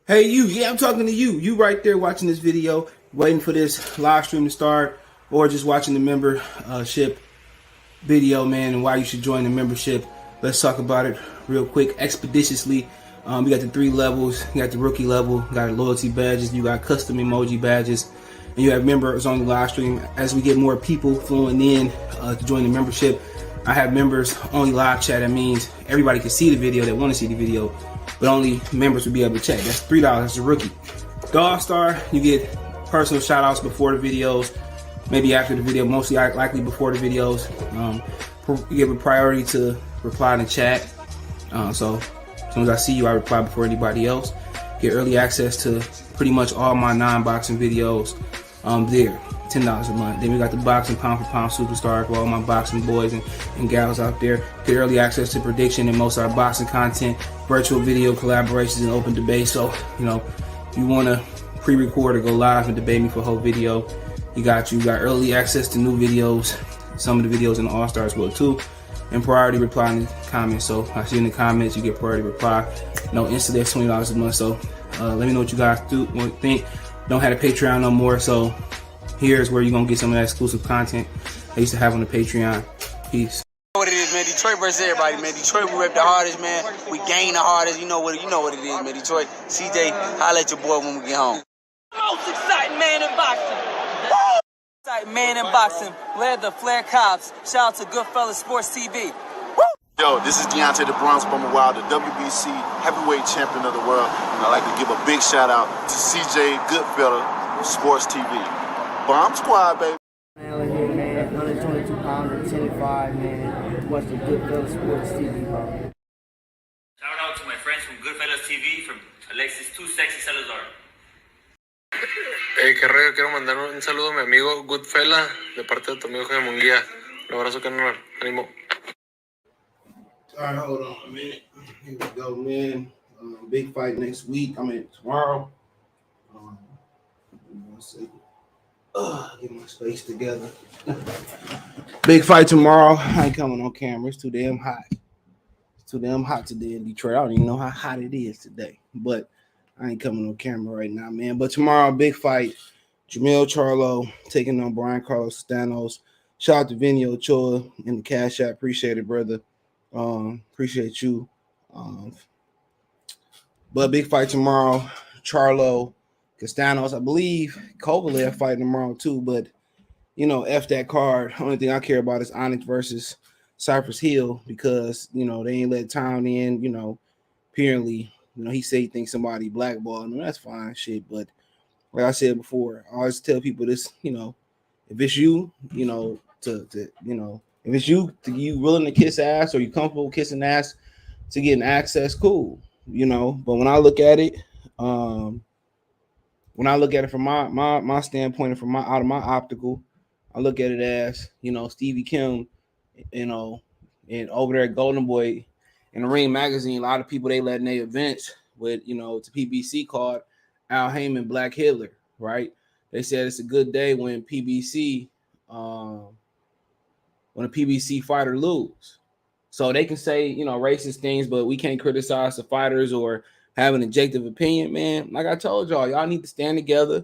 Hey, you. Yeah, I'm talking to you. You right there watching this video, waiting for this live stream to start, or just watching the membership video, man, and why you should join the membership. Let's talk about it real quick, expeditiously. We got the 3 levels. You got the rookie level, you got loyalty badges, you got custom emoji badges, and you have members on the live stream. As we get more people flowing in to join the membership, I have members only live chat. That means everybody can see the video that want to see the video, but only members will be able to chat. That's $3. That's a rookie. The All-Star, you get personal shout outs before the videos, maybe after the video, mostly likely before the videos. You give a priority to reply in the chat. So as soon as I see you, I reply before anybody else. Get early access to pretty much all my non-boxing videos there. $10 a month. Then we got the boxing pound for pound superstar for all my boxing boys and gals out there. Get early access to prediction and most of our boxing content, virtual video collaborations, and open debate. So, if you want to pre-record or go live and debate me for a whole video, you got early access to new videos, some of the videos in the All-Stars will too, and priority reply in the comments. So I see in the comments, you get priority reply. No instant, $20 a month. So let me know what you guys think. Don't have a Patreon no more, so here's where you're gonna get some of that exclusive content I used to have on the Patreon. Peace. What it is, man. Detroit versus everybody, man. Detroit, we rep the hardest, man. We gain the hardest. You know what it is, man. Detroit, CJ, holla at your boy when we get home. Most exciting man in boxing. Exciting man in boxing. Led the Flair Cops. Shout out to Goodfellas Sports TV. Yo, this is Deontay the Bronx Bummer Wild, the WBC heavyweight champion of the world. And I'd like to give a big shout out to CJ Goodfellas Sports TV. Bomb Squad, baby. Man, here, man, 122 pounder, 10-5, man. Watch the Goodfellas Sports TV, bro. Shout out to my friends from Goodfellas TV, from Alexis Too Sexy Salazar. Hey, qué rollo, quiero mandar un saludo a mi amigo Goodfella, de parte de tu amigo Jaime Munguía. Un abrazo, canal. Ánimo. All right, hold on a minute. Here we go, man. Big fight next week. Tomorrow. One second. Get my space together. Big fight tomorrow. I ain't coming on camera. It's too damn hot. It's too damn hot today in Detroit. I don't even know how hot it is today, but I ain't coming on camera right now, man. But tomorrow, big fight. Jermall Charlo taking on Brian Carlos Castano. Shout out to Vinny Ochoa in the Cash App. Appreciate it, brother. Appreciate you. But big fight tomorrow. Charlo, Castano. I believe Kovalev fighting tomorrow too. But F that card. Only thing I care about is Onyx versus Cypress Hill because they ain't let Town in. Apparently. He said he thinks somebody blackballed him. That's fine, shit. But like I said before, I always tell people this. If it's you, if it's you willing to kiss ass or you comfortable kissing ass to getting access, cool. But when I look at it, from my standpoint and from out of my optical, I look at it as Stevie Kim, and over there at Golden Boy. In the Ring magazine, a lot of people they letting their events with it's a PBC called Al Heyman Black Hitler, right? They said it's a good day when a PBC fighter lose. So they can say racist things, but we can't criticize the fighters or have an objective opinion, man. Like I told y'all need to stand together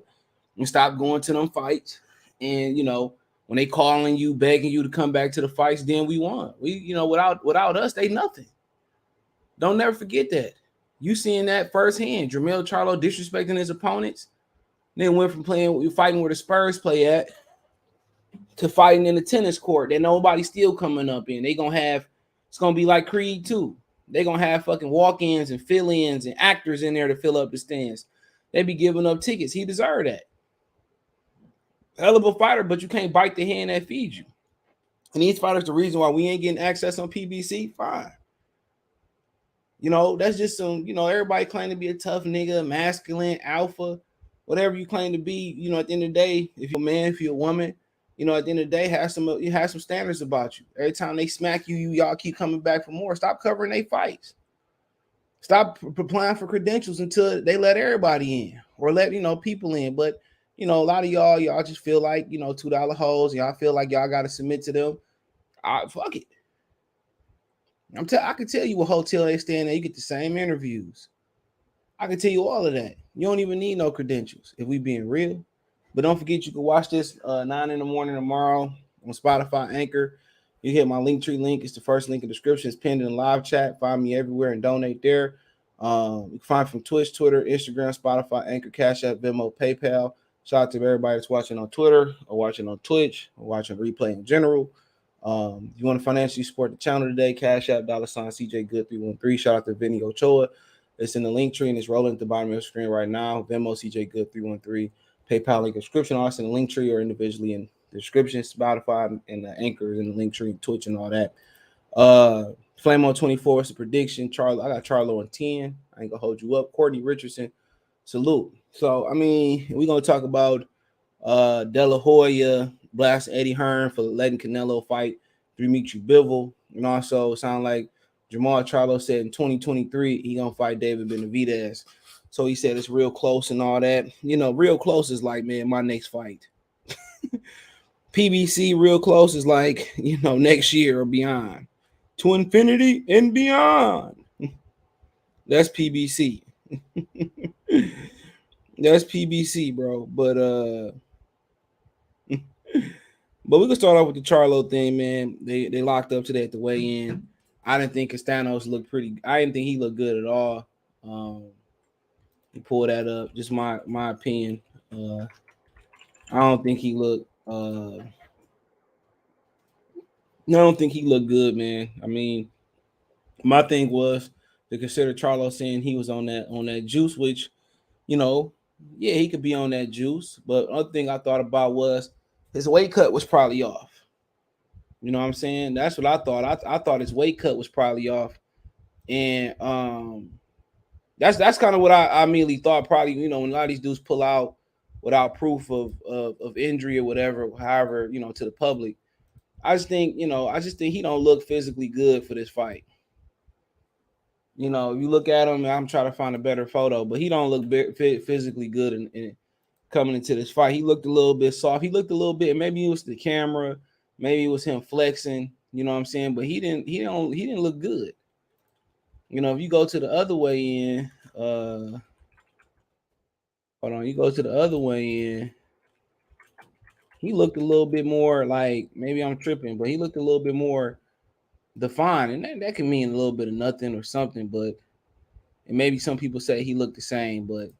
and stop going to them fights. And when they calling you, begging you to come back to the fights, then we won. We without us, they nothing. Don't never forget that. You seeing that firsthand. Jermall Charlo disrespecting his opponents. Then went from fighting where the Spurs play at to fighting in the tennis court that nobody's still coming up in. It's gonna be like Creed 2. They're gonna have fucking walk-ins and fill-ins and actors in there to fill up the stands. They be giving up tickets. He deserved that. Hell of a fighter, but you can't bite the hand that feeds you. And these fighters, the reason why we ain't getting access on PBC, fine. That's just some, everybody claim to be a tough nigga, masculine, alpha, whatever you claim to be. At the end of the day, if you're a man, if you're a woman, at the end of the day, you have some standards about you. Every time they smack you, y'all keep coming back for more. Stop covering their fights. Stop applying for credentials until they let everybody in or let, people in. But, a lot of y'all just feel like, $2 hoes. Y'all feel like y'all got to submit to them. Fuck it. I can tell you what hotel they stay in. You get the same interviews. I can tell you all of that. You don't even need no credentials if we being real. But don't forget, you can watch this 9 in the morning tomorrow on Spotify, Anchor. You hit my Linktree link. It's the first link in the description. It's pinned in the live chat. Find me everywhere and donate there. You can find from Twitch, Twitter, Instagram, Spotify, Anchor, Cash App, Venmo, PayPal. Shout out to everybody that's watching on Twitter or watching on Twitch or watching replay in general. If you want to financially support the channel today, Cash App, $CJ Good 313. Shout out to Vinny Ochoa. It's in the link tree and it's rolling at the bottom of the screen right now. Venmo, CJ Good 313. PayPal link description, also in the link tree or individually in the description. Spotify and the anchors in the link tree, Twitch and all that. Flame on 24 is a prediction. Charlo, I got Charlo on 10. I ain't gonna hold you up. Courtney Richardson, salute. So I mean, we're gonna talk about De La Hoya blast Eddie Hearn for letting Canelo fight Dimitri Bivol. And also sound like Jermall Charlo said in 2023 he gonna fight David Benavidez. So he said it's real close and all that. You know, real close is like, man, my next fight. PBC real close is like, you know, next year or beyond. To infinity and beyond. That's PBC. That's PBC, bro. But we can start off with the Charlo thing, man. They locked up today at the weigh-in. I didn't think Castano's looked pretty. I didn't think he looked good at all. You pull that up. Just my opinion. I don't think he looked. No, I don't think he looked good, man. I mean, my thing was to consider Charlo saying he was on that juice, which, you know, yeah, he could be on that juice. But other thing I thought about was his weight cut was probably off. You know what I'm saying? That's what I thought. I thought his weight cut was probably off, and that's kind of what I immediately thought. Probably, you know, when a lot of these dudes pull out without proof of injury or whatever, however, you know, to the public. I just think he don't look physically good for this fight. You know, you look at him, and I'm trying to find a better photo, but he don't look physically good in coming into this fight. He looked a little bit soft. He looked a little bit, maybe it was the camera, maybe it was him flexing, you know what I'm saying? But he didn't look good. You know, if you go to the other way in, hold on, you go to the other way in, he looked a little bit more like, maybe I'm tripping, but he looked a little bit more defined, and that can mean a little bit of nothing or something, but and maybe some people say he looked the same, but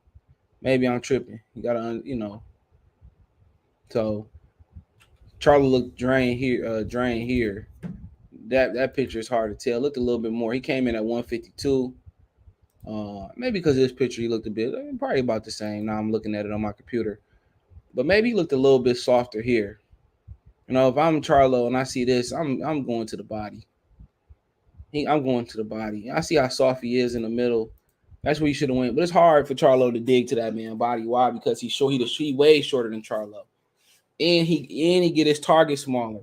maybe I'm tripping. You gotta, you know. So Charlie looked drained here. That picture is hard to tell. Looked a little bit more. He came in at 152. Maybe because of this picture he looked a bit, probably about the same. Now I'm looking at it on my computer, but maybe he looked a little bit softer here. You know, if I'm Charlo and I see this, I'm going to the body. I'm going to the body. I see how soft he is in the middle. That's where he should have went. But it's hard for Charlo to dig to that man body. Why? Because he's short. He way shorter than Charlo, and he get his target smaller.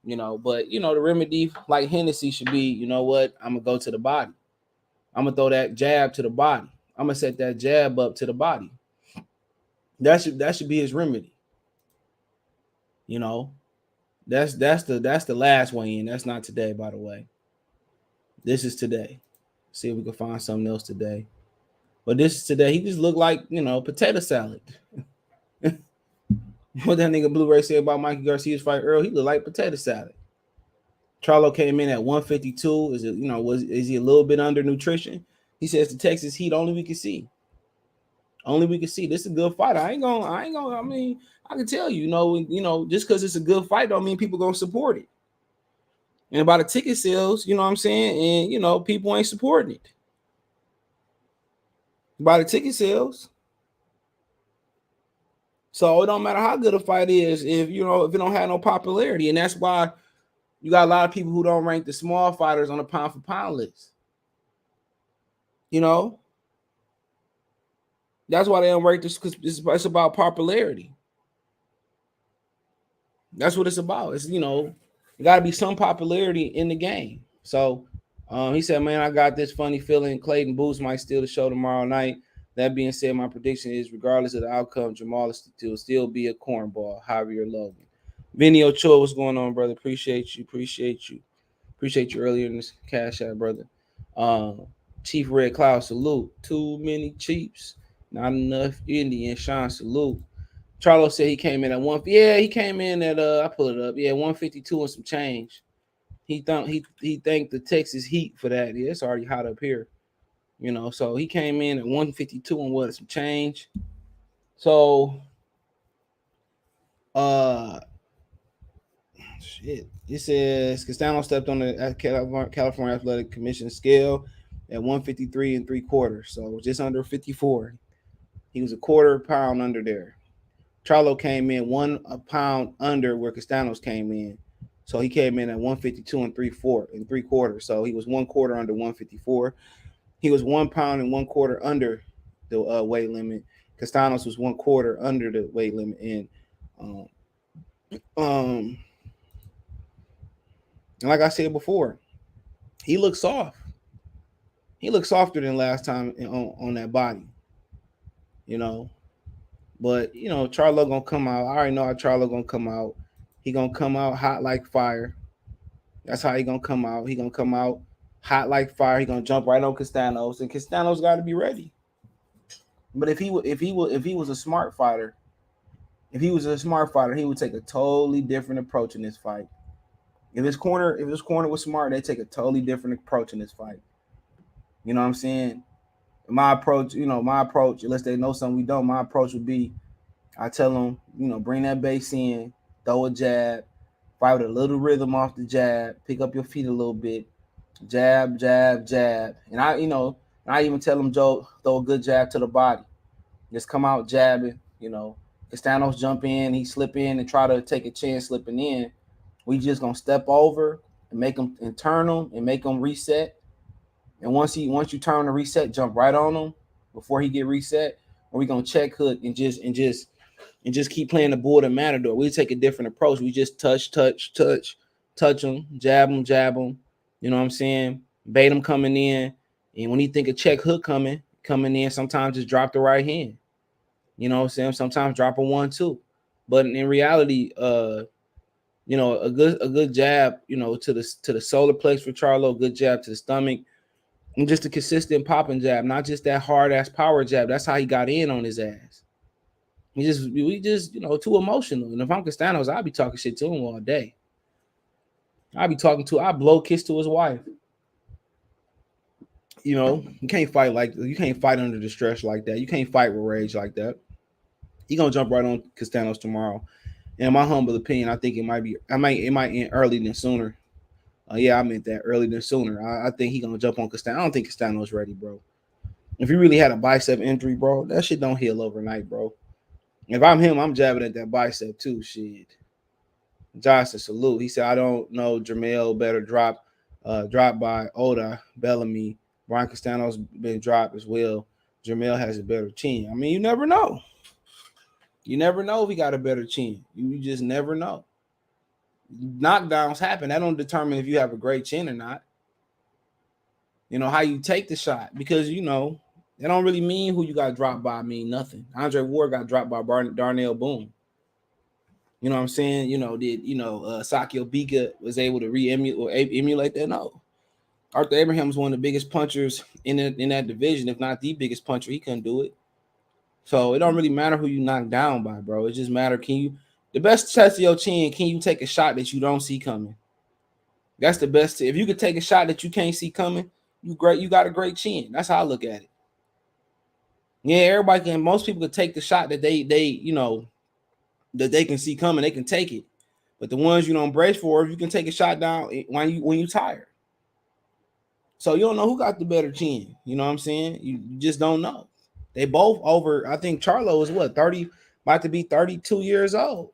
You know, but you know the remedy, like Hennessy, should be. You know what? I'm gonna go to the body. I'm gonna throw that jab to the body. I'm gonna set that jab up to the body. That should be his remedy. You know, that's the last weigh in. That's not today, by the way. This is today. See if we can find something else today. But this is today. He just looked like, you know, potato salad. What that nigga Blu-ray said about Mikey Garcia's fight earlier, he looked like potato salad. Charlo came in at 152. Is he a little bit under nutrition? He says the Texas Heat only we can see. Only we can see. This is a good fight. I mean, I can tell you, you know, just because it's a good fight don't mean people gonna support it. And about the ticket sales, you know what I'm saying? And, you know, people ain't supporting it. By the ticket sales. So it don't matter how good a fight is if it don't have no popularity. And that's why you got a lot of people who don't rank the small fighters on the pound for pound list. You know? That's why they don't rank this, because it's about popularity. That's what it's about. It's, you know, there got to be some popularity in the game. So he said, man, I got this funny feeling Clayton Boots might steal the show tomorrow night. That being said, my prediction is regardless of the outcome, Jermall will still be a cornball, Javier Logan. Vinny Ochoa, what's going on, brother? Appreciate you earlier in this cash out, brother. Chief Red Cloud, salute. Too many Chiefs, not enough Indian. Sean, salute. Charlo said he came in at one. Yeah, he came in at I pull it up. Yeah, 152 and some change. He thanked the Texas Heat for that. Yeah, it's already hot up here. So he came in at 152 and what some change. So shit. It says Castano stepped on the California Athletic Commission scale at 153 and 3/4, so just under 54. He was a quarter pound under there. Charlo came in 1 pound under where Castano's came in, so he came in at 152 and 3/4. So he was 1/4 under 154. He was 1 pound and 1/4 under the weight limit. Castano's was 1/4 under the weight limit, and and like I said before, he looks soft. He looks softer than last time on that body, But Charlo gonna come out. I already know how Charlo gonna come out. He gonna come out hot like fire. That's how he gonna come out. He gonna come out hot like fire. He gonna jump right on Castano's, and Castano's got to be ready. But if he was a smart fighter, he would take a totally different approach in this fight. If his corner was smart, they take a totally different approach in this fight. You know what I'm saying? My approach, unless they know something we don't, my approach would be, I tell them, bring that base in, throw a jab, fight with a little rhythm off the jab, pick up your feet a little bit, jab, jab, jab. And I even tell them, Joe, throw a good jab to the body. Just come out jabbing, Castanos jump in, he slip in and try to take a chance slipping in. We just gonna step over and make them and turn them and make them reset. And once you turn the reset, jump right on him before he get reset. Or we gonna check hook and just keep playing the bull and matador. We take a different approach. We just touch them, jab them. You know what I'm saying? Bait them coming in, and when you think a check hook coming in, sometimes just drop the right hand. You know what I'm saying? Sometimes drop a 1-2. But in reality, a good jab, to the solar plex for Charlo, a good jab to the stomach, and just a consistent popping jab, not just that hard ass power jab. That's how he got in on his ass. We just too emotional. And if I'm Castanos, I'll be talking shit to him all day. I'll blow kiss to his wife. You can't fight under the stress like that. You can't fight with rage like that. He gonna jump right on Castanos tomorrow. In my humble opinion, I think it might end early than sooner. I meant that early than sooner. I think he gonna jump on Castano. I don't think Castano's ready, bro. If he really had a bicep injury, bro, that shit don't heal overnight, bro. If I'm him, I'm jabbing at that bicep too. Shit. Johnson, salute. He said, I don't know. Jermall better drop by Oda, Bellamy. Brian Castano's been dropped as well. Jermall has a better chin. I mean, you never know. You never know if he got a better chin. You just never know. Knockdowns happen. That don't determine if you have a great chin or not. How you take the shot, because it don't really mean who you got dropped by mean nothing. Andre Ward got dropped by Darnell Boone. You know what I'm saying? Sakio Bika was able to emulate that? No. Arthur Abraham was one of the biggest punchers in that division, if not the biggest puncher. He couldn't do it. So it don't really matter who you knock down by, bro. It just matter, the best test of your chin, can you take a shot that you don't see coming? That's the best. If you could take a shot that you can't see coming, you got a great chin. That's how I look at it. Yeah, most people could take the shot that they that they can see coming, they can take it. But the ones you don't brace for, you can take a shot down when you tired. So you don't know who got the better chin. You know what I'm saying? You just don't know. They both over. I think Charlo is 30, about to be 32 years old.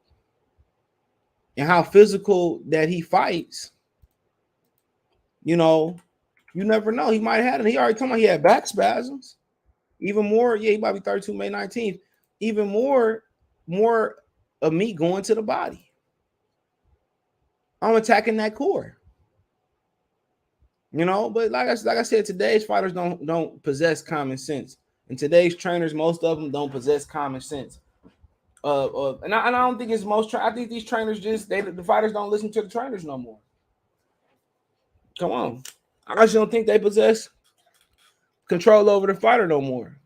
And how physical that he fights, you never know. He might have had it. He already told me he had back spasms. Even more, he might be 32 May 19th. Even more of me going to the body. I'm attacking that core. But like I said, today's fighters don't possess common sense. And today's trainers, most of them don't possess common sense. And I don't think it's most. I think these trainers the fighters don't listen to the trainers no more. Come on, I just don't think they possess control over the fighter no more.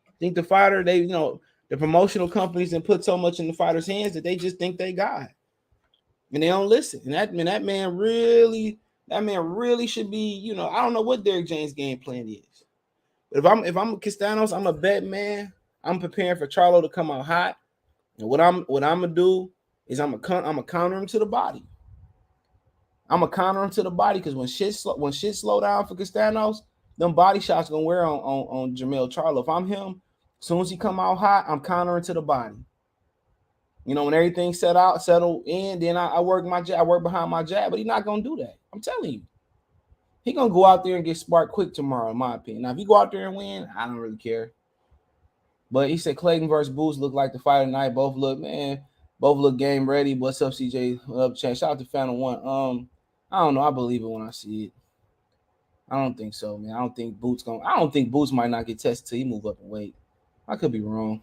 I think the fighter, the promotional companies and put so much in the fighter's hands that they just think they got, and they don't listen. And that man really should be, I don't know what Derrick James' game plan is. But if I'm Castanos, I'm a bet man. I'm preparing for Charlo to come out hot. And what I'm gonna do is I'm gonna counter him to the body. I'm gonna counter him to the body because when shit slow down for Castanos, them body shots gonna wear on Jermall Charlo. If I'm him, as soon as he come out hot, I'm countering to the body. When everything's settled in, then I work my jab, I work behind my jab, but he's not gonna do that. I'm telling you. He gonna go out there and get sparked quick tomorrow, in my opinion. Now, if you go out there and win, I don't really care. But he said Clayton versus Boots look like the fight tonight. Both look game ready. What's up, CJ? What up, chat? Shout out to Fan One. I don't know. I believe it when I see it. I don't think so, man. I don't think Boots might not get tested till he move up in weight. I could be wrong.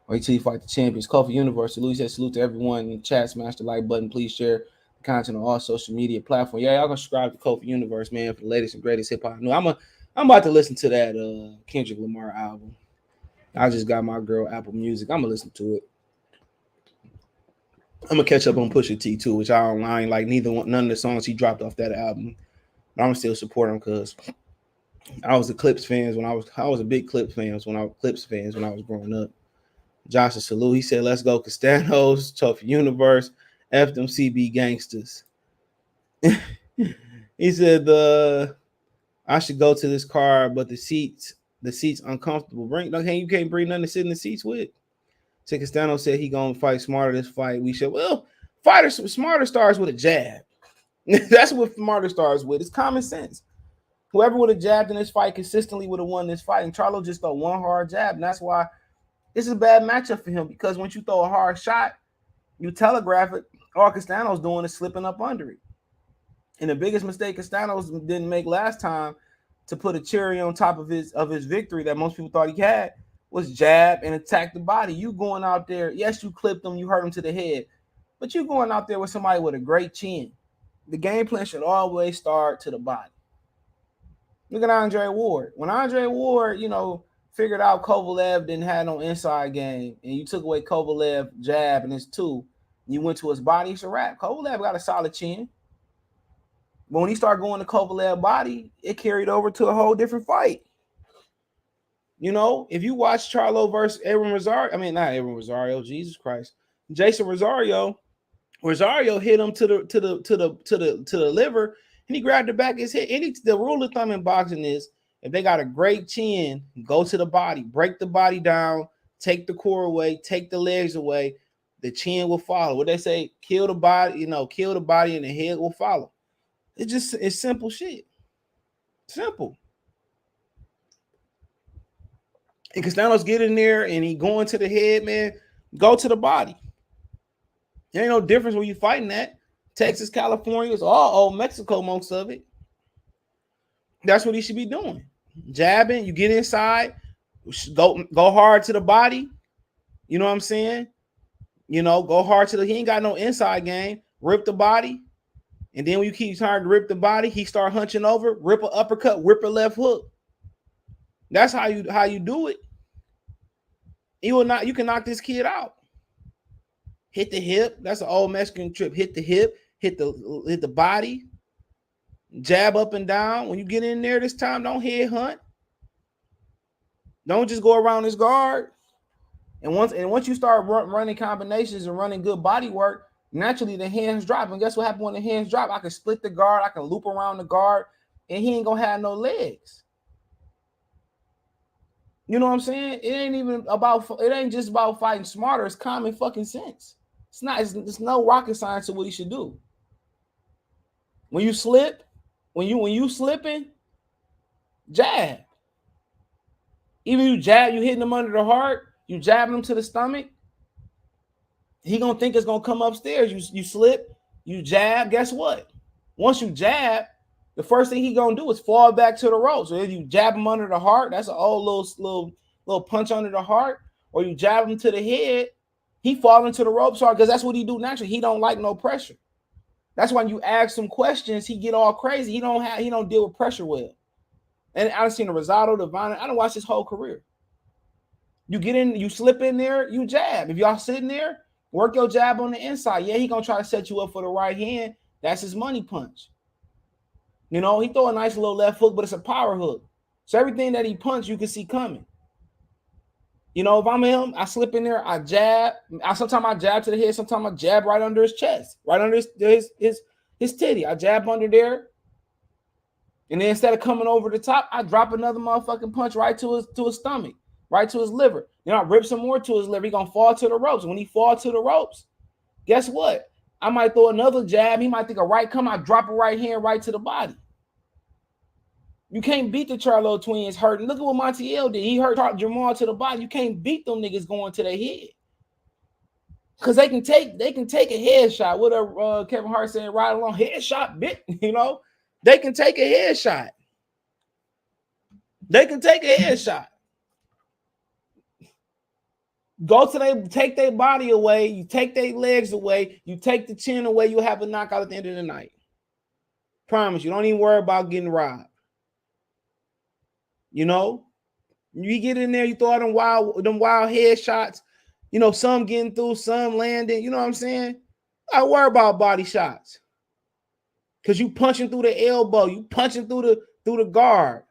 Wait till you fight the champions. Kofi Universe. Louis said salute to everyone in the chat. Smash the like button. Please share the content on all social media platforms. Yeah, y'all gonna subscribe to Kofi Universe, man, for the latest and greatest hip hop. No, I'm about to listen to that Kendrick Lamar album. I just got my girl Apple Music. I'm gonna listen to it. I'm gonna catch up on Pusha T too, which I ain't like none of the songs he dropped off that album. But I'm still support him because I was a Clips fans when I was a big Clips fans when I was growing up. Josh is salute. He said, "Let's go, Castanos, Tough Universe, F them CB gangsters." He said, "I should go to this car, but the seats uncomfortable. You can't bring nothing to sit in the seats with." So Castano said he gonna fight smarter this fight. We should. Well, smarter starts with a jab. That's what smarter starts with. It's common sense. Whoever would have jabbed in this fight consistently would have won this fight. And Charlo just throw one hard jab, and that's why this is a bad matchup for him. Because once you throw a hard shot, you telegraph it. All Castano's doing is slipping up under it. And the biggest mistake Castano's didn't make last time to put a cherry on top of his victory that most people thought he had was jab and attack the body. You going out there, yes, you clipped him, you hurt him to the head, but you going out there with somebody with a great chin. The game plan should always start to the body. Look at Andre Ward. When Andre Ward, figured out Kovalev didn't have no inside game, and you took away Kovalev jab and his two, and you went to his body, it's a wrap. Kovalev got a solid chin. But when he started going to Kovalev body, it carried over to a whole different fight. If you watch Charlo versus not Aaron Rosario, Jesus Christ, Jason Rosario hit him to the liver, and he grabbed the back of his head. The rule of thumb in boxing is if they got a great chin, go to the body, break the body down, take the core away, take the legs away, the chin will follow. What they say, kill the body, kill the body, and the head will follow. It's simple shit. Simple. And Castanos get in there and he going to the head, man. Go to the body. There ain't no difference when you fighting that. Texas, California, it's all Mexico, most of it. That's what he should be doing. Jabbing, you get inside, go hard to the body. You know what I'm saying? Go hard to he ain't got no inside game. Rip the body. And then when you keep trying to rip the body, he start hunching over, rip an uppercut, rip a left hook. That's how you do it. You can knock this kid out. Hit the hip. That's an old Mexican trip. Hit the hip, hit the body, jab up and down. When you get in there this time, don't head hunt. Don't just go around his guard. And once you start running combinations and running good body work, naturally the hands drop. And guess what happens when the hands drop? I can split the guard, I can loop around the guard, and he ain't gonna have no legs. You know what I'm saying? It ain't just about fighting smarter. It's common fucking sense. It's no rocket science to what he should do. When you slip, when you slipping, jab. Even you jab, you hitting him under the heart, you jabbing him to the stomach. He gonna think it's gonna come upstairs. You slip, you jab. Guess what? Once you jab, the first thing he gonna do is fall back to the ropes. So if you jab him under the heart, that's an old little punch under the heart, or you jab him to the head, he fall into the ropes hard because that's what he do naturally. He don't like no pressure. That's why you ask him questions, he get all crazy. He don't deal with pressure well. And I've seen the Rosado, the Vine. I don't watch his whole career. You get in, you slip in there, you jab. If y'all sitting there, work your jab on the inside. Yeah, he gonna try to set you up for the right hand. That's his money punch. You know, he throw a nice little left hook, but it's a power hook. So everything that he punch, you can see coming. You know, if I'm him, I slip in there, I jab. Sometimes I jab to the head, sometimes I jab right under his chest, right under his titty. I jab under there. And then instead of coming over the top, I drop another motherfucking punch right to his stomach, right to his liver. Then I rip some more to his liver. He gonna fall to the ropes. When he fall to the ropes, guess what? I might throw another jab. He might think a right come. I drop a right hand right to the body. You can't beat the Charlo twins hurting. Look at what Montiel did. He hurt Jermall to the body. You can't beat them niggas going to their head. Because they can take a headshot. What Kevin Hart said, right along, headshot, bitch. You know, they can take a headshot. They can take a headshot. Go to they take their body away, you take their legs away, you take the chin away, you'll have a knockout at the end of the night. Promise you, don't even worry about getting robbed. You know, you get in there, you throw out them wild headshots. You know, some getting through, some landing. You know what I'm saying? I worry about body shots because you punching through the elbow, you punching through the guard,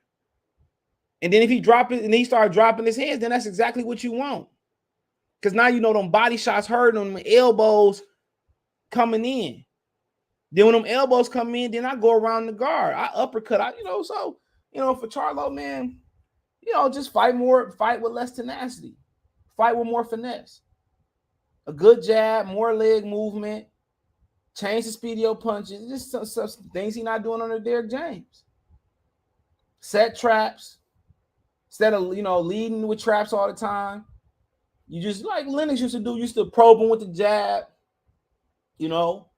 and then if he drop it and he start dropping his hands, then that's exactly what you want. Because now you know them body shots hurting, them elbows coming in. Then when them elbows come in, then I go around the guard, I uppercut, so. You know, for Charlo, man, you know, just fight with less tenacity. Fight with more finesse. A good jab, more leg movement, change the speed of your punches. Just some things he's not doing under Derrick James. Set traps. Instead of, you know, leading with traps all the time. You just, like Lennox used to do, used to probe him with the jab. You know,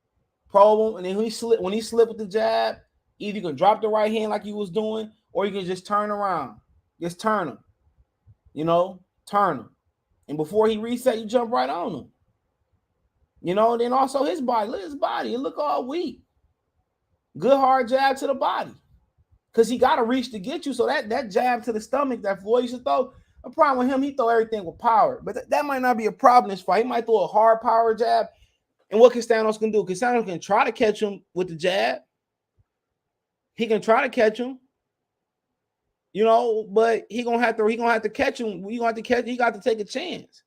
probe him. And then when he slipped with the jab, either you can drop the right hand like he was doing, or you can just turn around. Just turn him. You know, turn him. And before he reset, you jump right on him. You know, then also his body. Look at his body. It look all weak. Good hard jab to the body. Because he got to reach to get you. So that jab to the stomach that Floyd used to throw, the problem with him, he throw everything with power. But that might not be a problem in this fight. He might throw a hard power jab. And what Castano can do? Castano can try to catch him with the jab. He can try to catch him. You know, but he gonna have to catch him. He got to take a chance.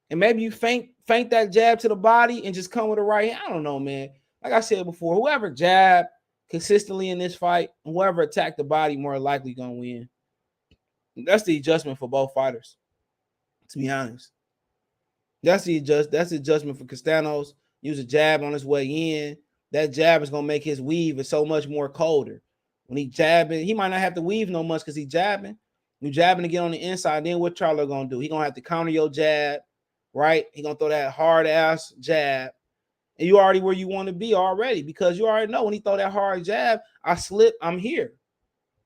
And maybe you feint that jab to the body and just come with a right hand. I don't know, man. Like I said before, whoever jab consistently in this fight, whoever attacked the body, more likely gonna win. That's the adjustment for both fighters, to be honest. That's the adjustment for Castanos. Use a jab on his way in. That jab is gonna make his weave so much more colder. When he jabbing, he might not have to weave no much because he's jabbing. You jabbing to get on the inside. Then what Charlo gonna do? He gonna have to counter your jab, right? He gonna throw that hard ass jab, and you already where you want to be already because you already know when he throw that hard jab, I slip, I'm here.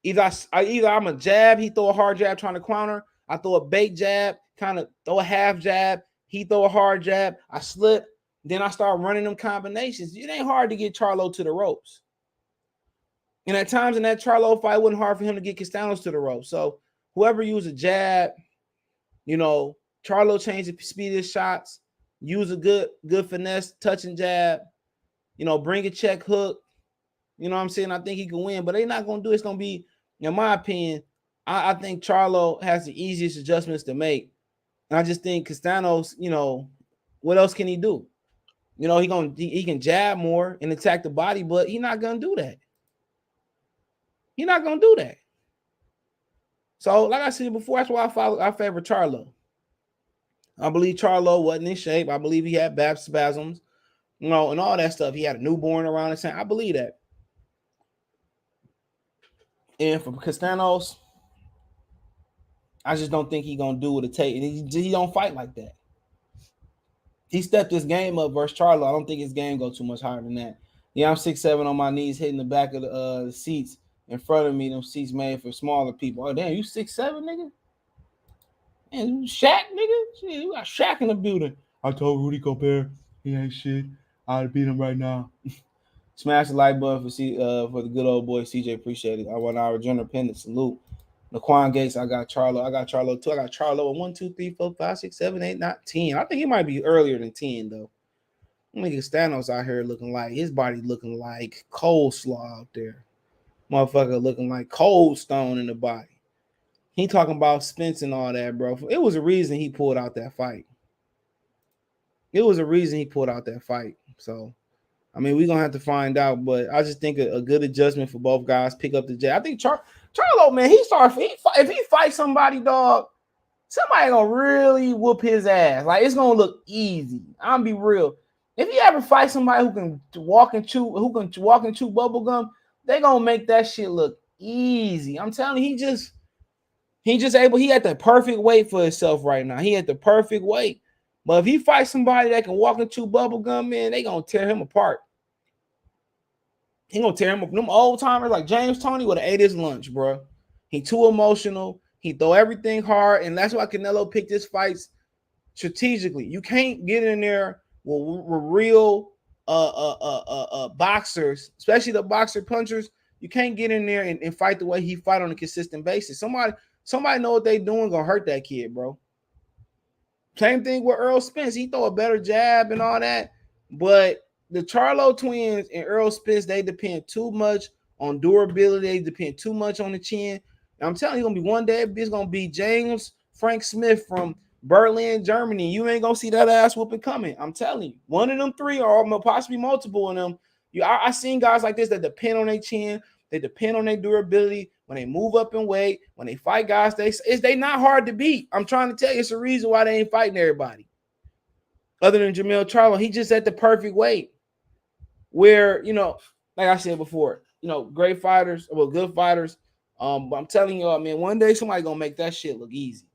Either I'm a jab, he throw a hard jab trying to counter. I throw a bait jab, kind of throw a half jab. He throw a hard jab. I slip. Then I start running them combinations. It ain't hard to get Charlo to the ropes. And at times in that Charlo fight, it wasn't hard for him to get Castanos to the ropes. So whoever used a jab, you know, Charlo changed the speed of his shots, use a good finesse touching jab, you know, bring a check hook. You know what I'm saying? I think he can win, but they're not going to do it. It's going to be, in my opinion, I think Charlo has the easiest adjustments to make. And I just think Castanos, you know, what else can he do? You know, he can jab more and attack the body, but he's not going to do that. He's not going to do that. So, like I said before, that's why I favor Charlo. I believe Charlo wasn't in shape. I believe he had back spasms, you know, and all that stuff. He had a newborn around the time. I believe that. And for Castanos, I just don't think he's going to do what it takes. He don't fight like that. He stepped his game up versus Charlo. I don't think his game go too much higher than that. Yeah, I'm 6'7" on my knees, hitting the back of the seats in front of me. Them seats made for smaller people. Oh, damn, you 6'7", nigga? Man, you Shaq, nigga? Shit, you got Shaq in the building. I told Rudy Gobert he ain't shit. I'd beat him right now. Smash the like button for the good old boy CJ. Appreciate it. I want our General Pendant. Salute. Laquan Gates, I got Charlo. I got Charlo too. I got Charlo at 1, 2, 3, 4, 5, 6, 7, 8, 9, 10. I think he might be earlier than 10 though. Nigga Castano's out here looking like his body looking like coleslaw out there. Motherfucker looking like cold stone in the body. He talking about Spence and all that, bro. It was a reason he pulled out that fight. It was a reason he pulled out that fight. So, I mean, we're going to have to find out. But I just think a good adjustment for both guys. Pick up the jab. I think Charlo, man, if he fights somebody, dog, somebody going to really whoop his ass. Like, it's going to look easy. I'm be real. If he ever fight somebody who can walk and chew bubble gum, they going to make that shit look easy. I'm telling you, he had the perfect weight for himself right now. He had the perfect weight. But if he fights somebody that can walk and chew bubble gum, man, they gonna tear him apart. He gonna tear him up. Them old timers like James Toney would have ate his lunch, bro. He too emotional. He throw everything hard, and that's why Canelo picked his fights strategically. You can't get in there with real boxers, especially the boxer punchers. You can't get in there and fight the way he fight on a consistent basis. Somebody know what they doing, gonna hurt that kid, bro. Same thing with Earl Spence. He throw a better jab and all that. But the Charlo twins and Earl Spence, they depend too much on durability. They depend too much on the chin. And I'm telling you, gonna be one day, it's gonna be James Frank Smith from Berlin, Germany. You ain't gonna see that ass whooping coming. I'm telling you. One of them three, or possibly multiple of them. I seen guys like this that depend on their chin. They depend on their durability. When they move up in weight, when they fight guys, they not hard to beat. I'm trying to tell you, it's a reason why they ain't fighting everybody. Other than Jermall Charlo, he just at the perfect weight. Where, like I said before, great fighters, good fighters. But I'm telling y'all, man, one day somebody gonna make that shit look easy.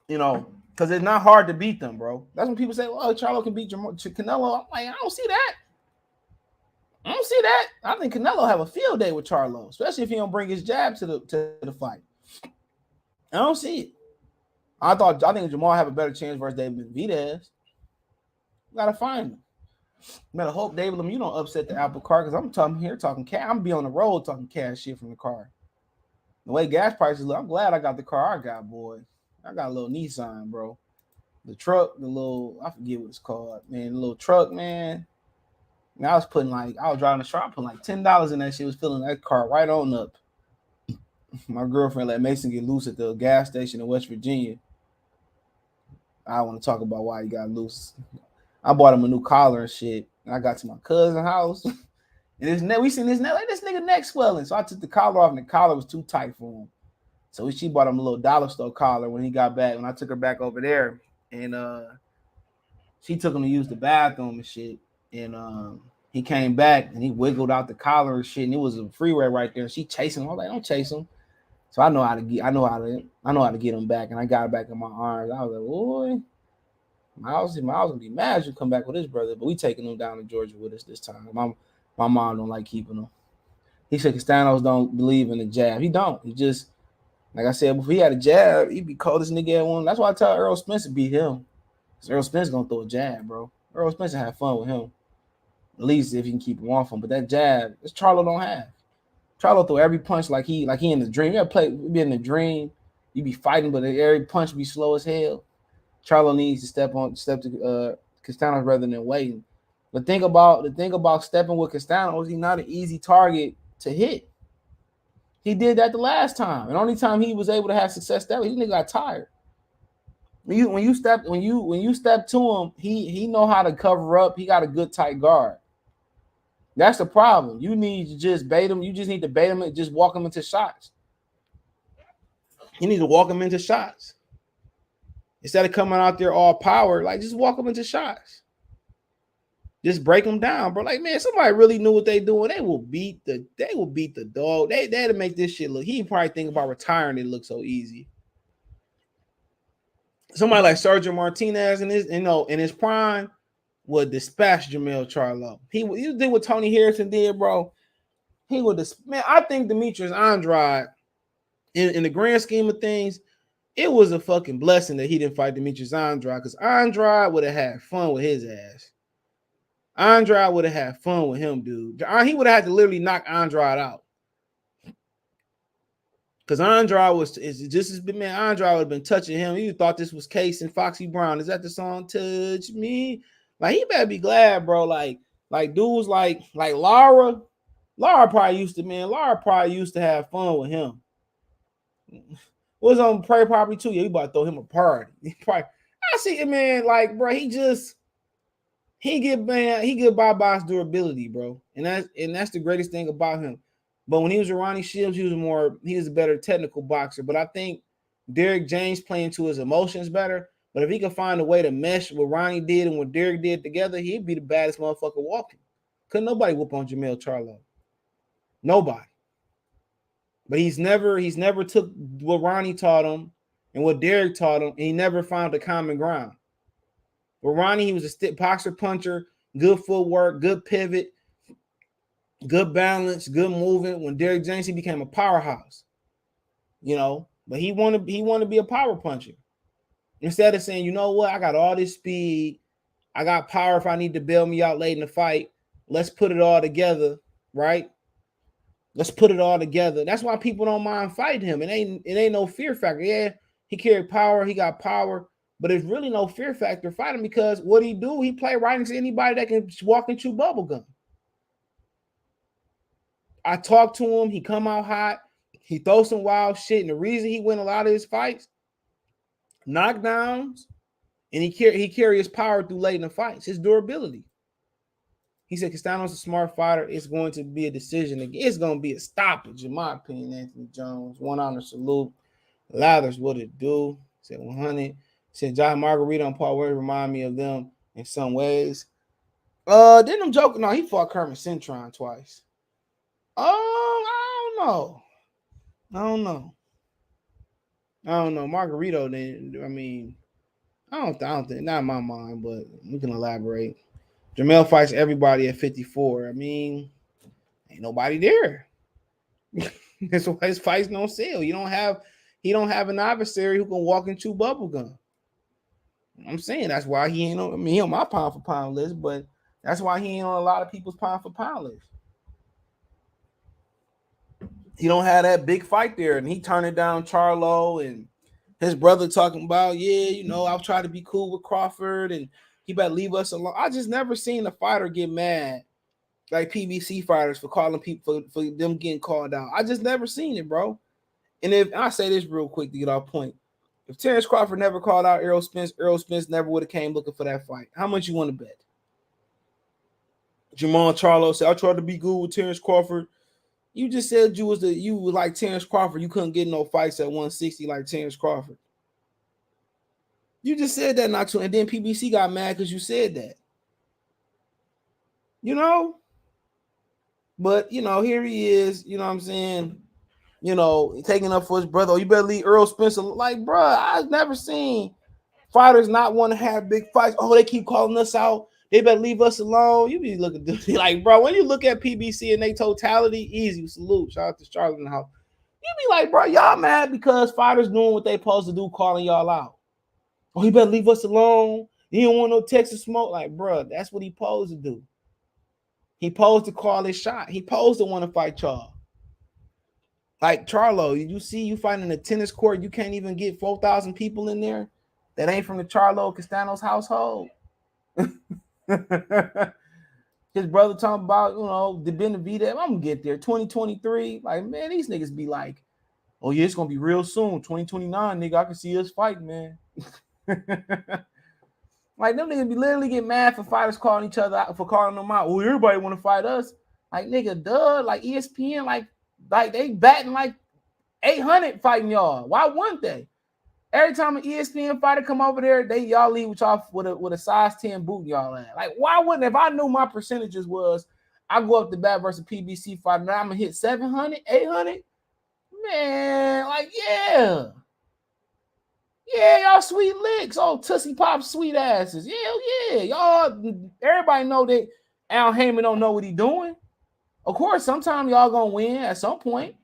Because it's not hard to beat them, bro. That's when people say, "Oh, Charlo can beat Canelo." I'm like, I don't see that. I think Canelo have a field day with Charlo, especially if he don't bring his jab to the fight. I don't see it. I think Jermall have a better chance versus Benavidez. You gotta find him. You better hope, David, you don't upset the apple cart, because I'm talking cash. I'm gonna be on the road talking cash shit from the car. The way gas prices look, I'm glad I got the car I got, boy. I got a little Nissan, bro. The truck, I forget what it's called, man. The little truck, man. And I was driving the shop, putting like $10 in that shit, was filling that car right on up. My girlfriend let Mason get loose at the gas station in West Virginia. I want to talk about why he got loose. I bought him a new collar and shit. And I got to my cousin's house. And we seen this nigga neck swelling. So I took the collar off, and the collar was too tight for him. So she bought him a little dollar store collar when he got back. When I took her back over there, and she took him to use the bathroom and shit. And he came back and he wiggled out the collar and shit, and it was a freeway right there. And she chasing him. I was like, don't chase him. So I know how to get him back. And I got it back in my arms. I was like, boy, Miles gonna be mad as you come back with his brother. But we taking him down to Georgia with us this time. My mom don't like keeping him. He said Castanos don't believe in the jab. He don't. He just, like I said, if he had a jab, he'd be coldest nigga at one. That's why I tell Earl Spence to beat him. Because Earl Spence gonna throw a jab, bro. Earl Spence have fun with him. At least if you can keep him off him. But that jab, this Charlo don't have. Charlo throw every punch like he in the dream. You ever be in the dream, you be fighting, but every punch be slow as hell. Charlo needs to step to Castano rather than waiting. But think about stepping with Castano, is he not an easy target to hit? He did that the last time. And only time he was able to have success that way, he got tired. When you step to him, he know how to cover up. He got a good tight guard. That's the problem. You need to just bait him. You just need to bait him and just walk him into shots. You need to walk him into shots. Instead of coming out there all power, like just walk him into shots. Just break them down, bro. Like, man, somebody really knew what they doing. They will beat the dog. They had to make this shit look. He probably think about retiring. It looks so easy. Somebody like Sergio Martinez in his prime would dispatch Jermall Charlo. He did what Tony Harrison did, bro. He would I think Demetrius Andrade, in the grand scheme of things, it was a fucking blessing that he didn't fight Demetrius Andrade, because Andrade would have had fun with his ass. Andrade would have had fun with him, dude. He would have had to literally knock Andrade out. Because Andrade is just as big, man. Andrade would have been touching him. You thought this was Case and Foxy Brown. Is that the song Touch Me? Like, he better be glad, bro. Like dudes like Lara. Lara probably used to have fun with him. Was on Prairie Property too. Yeah, we about to throw him a party. I see it, man. Like, bro, he get bypass durability, bro. And that's the greatest thing about him. But when he was with Ronnie Shields, he was a better technical boxer. But I think Derrick James playing to his emotions better. But if he could find a way to mesh what Ronnie did and what Derrick did together, he'd be the baddest motherfucker walking. Couldn't nobody whoop on Jermall Charlo. Nobody. But he's never took what Ronnie taught him and what Derrick taught him, and he never found a common ground. But Ronnie, he was a stick boxer puncher, good footwork, good pivot, good balance, good movement. When Derrick James, he became a powerhouse, but he wanted to be a power puncher. Instead of saying, you know what, I got all this speed, I got power if I need to bail me out late in the fight. Let's put it all together, right? Let's put it all together. That's why people don't mind fighting him. It ain't no fear factor. Yeah, he carried power, he got power, but there's really no fear factor fighting because what he do, he play right into anybody that can walk and chew bubblegum. I talk to him, he come out hot, he throws some wild shit, and the reason he win a lot of his fights, knockdowns, and he carry his power through late in the fights, his durability. He said Castano's a smart fighter. It's going to be a decision. It's going to be a stoppage, in my opinion, Anthony Jones. 1 honor salute. Lathers, what it do? Said 100. Said John Margarito and Paul Wade remind me of them in some ways. Didn't I'm joking? No, he fought Kermit Cintron twice. I don't know. Margarito, then, I mean, I don't think, not in my mind, but we can elaborate. Jermall fights everybody at 54. I mean, ain't nobody there. That's why his fights don't sell. He don't have an adversary who can walk and chew bubblegum. I'm saying that's why he ain't on. I mean, he on my pound for pound list, but that's why he ain't on a lot of people's pound for pound list. He don't have that big fight there, and he turning down Charlo and his brother talking about, I'll try to be cool with Crawford and he better leave us alone. I just never seen a fighter get mad like PBC fighters for calling people for them getting called out. I just never seen it, bro. And if I say this real quick to get off point, if Terrence Crawford never called out Errol Spence never would have came looking for that fight. How much you want to bet? Jermall Charlo said, I tried to be good with Terrence Crawford. You just said you was like Terrence Crawford. You couldn't get no fights at 160 like Terrence Crawford. You just said that not too, and then PBC got mad because you said that. But here he is, you know what I'm saying? Taking up for his brother. Oh, you better leave Errol Spence. Like, bro, I've never seen fighters not want to have big fights. Oh, they keep calling us out. They better leave us alone. You be looking like, bro, when you look at PBC in their totality, easy salute. Shout out to Charlo in the house. You be like, bro, y'all mad because fighters doing what they supposed to do, calling y'all out. Oh, he better leave us alone. He don't want no Texas smoke. Like, bro, that's what he supposed to do. He supposed to call his shot. He supposed to want to fight y'all. Like Charlo, you see you fighting in a tennis court, you can't even get 4,000 people in there that ain't from the Charlo Castano's household. His brother talking about, the Benavidez. I'm gonna get there. 2023. Like, man, these niggas be like, oh yeah, it's gonna be real soon. 2029, nigga. I can see us fight, man. Like, them niggas be literally get mad for fighters calling each other out, for calling them out. Oh, everybody want to fight us. Like, nigga, duh. Like, ESPN, like they batting like 800 fighting y'all. Why wouldn't they? Every time an ESPN fighter come over there, y'all leave with y'all with a size 10 boot y'all at. Like, why wouldn't? If I knew my percentages was, I go up the bat versus PBC fighter, now I'm gonna hit 700, 800. Man, like, yeah, y'all sweet licks, oh Tussie Pop sweet asses. Yeah, y'all. Everybody know that Al Heyman don't know what he doing. Of course, sometime y'all gonna win at some point.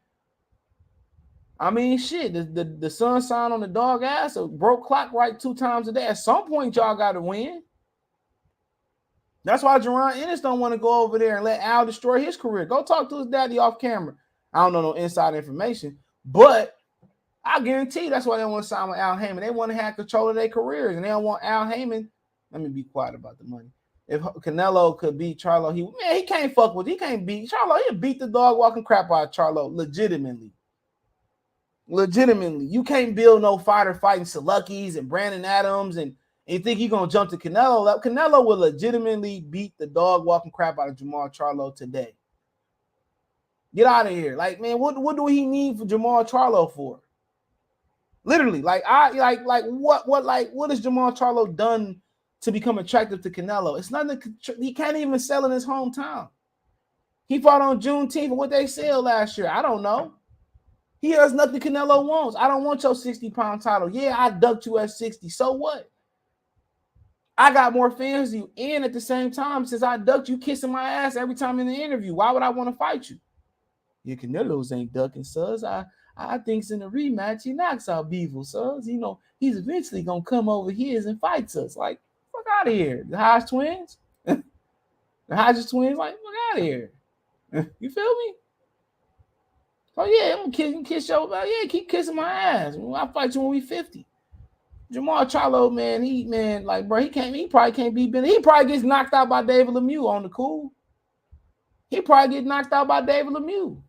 I mean, shit, the sun sign on the dog ass, a broke clock right 2 times a day. At some point, y'all got to win. That's why Jerron Ennis don't want to go over there and let Al destroy his career. Go talk to his daddy off camera. I don't know no inside information, but I guarantee you that's why they want to sign with Al Heyman. They want to have control of their careers, and they don't want Al Heyman. Let me be quiet about the money. If Canelo could beat Charlo, he can't fuck with. He can't beat Charlo. He'll beat the dog walking crap out of Charlo legitimately. Legitimately, you can't build no fighter fighting Salukis and Brandon Adams and you think he's gonna jump to Canelo. Canelo will legitimately beat the dog walking crap out of Jermall Charlo today. Get out of here. Like, man, what do he need for Jermall Charlo for? Literally, what has Jermall Charlo done to become attractive to Canelo? It's nothing. He can't even sell in his hometown. He fought on Juneteenth, and what they sell last year, I don't know. He has nothing Canelo wants. I don't want your 60-pound title. Yeah, I ducked you at 60. So what? I got more fans than you. And at the same time, since I ducked you, kissing my ass every time in the interview. Why would I want to fight you? Your Canelo's ain't ducking, Suz. I think in the rematch, he knocks out Bivol, Suz. You know, he's eventually going to come over here and fights us. Like, fuck out of here. The Hodge twins? The Hodge twins? Like, fuck out of here. You feel me? Oh, yeah, I'm going to kiss your, yeah, keep kissing my ass. I'll fight you when we 50. Jermall Charlo, man, he probably can't beat Ben. He probably gets knocked out by David Lemieux on the cool. He probably get knocked out by David Lemieux.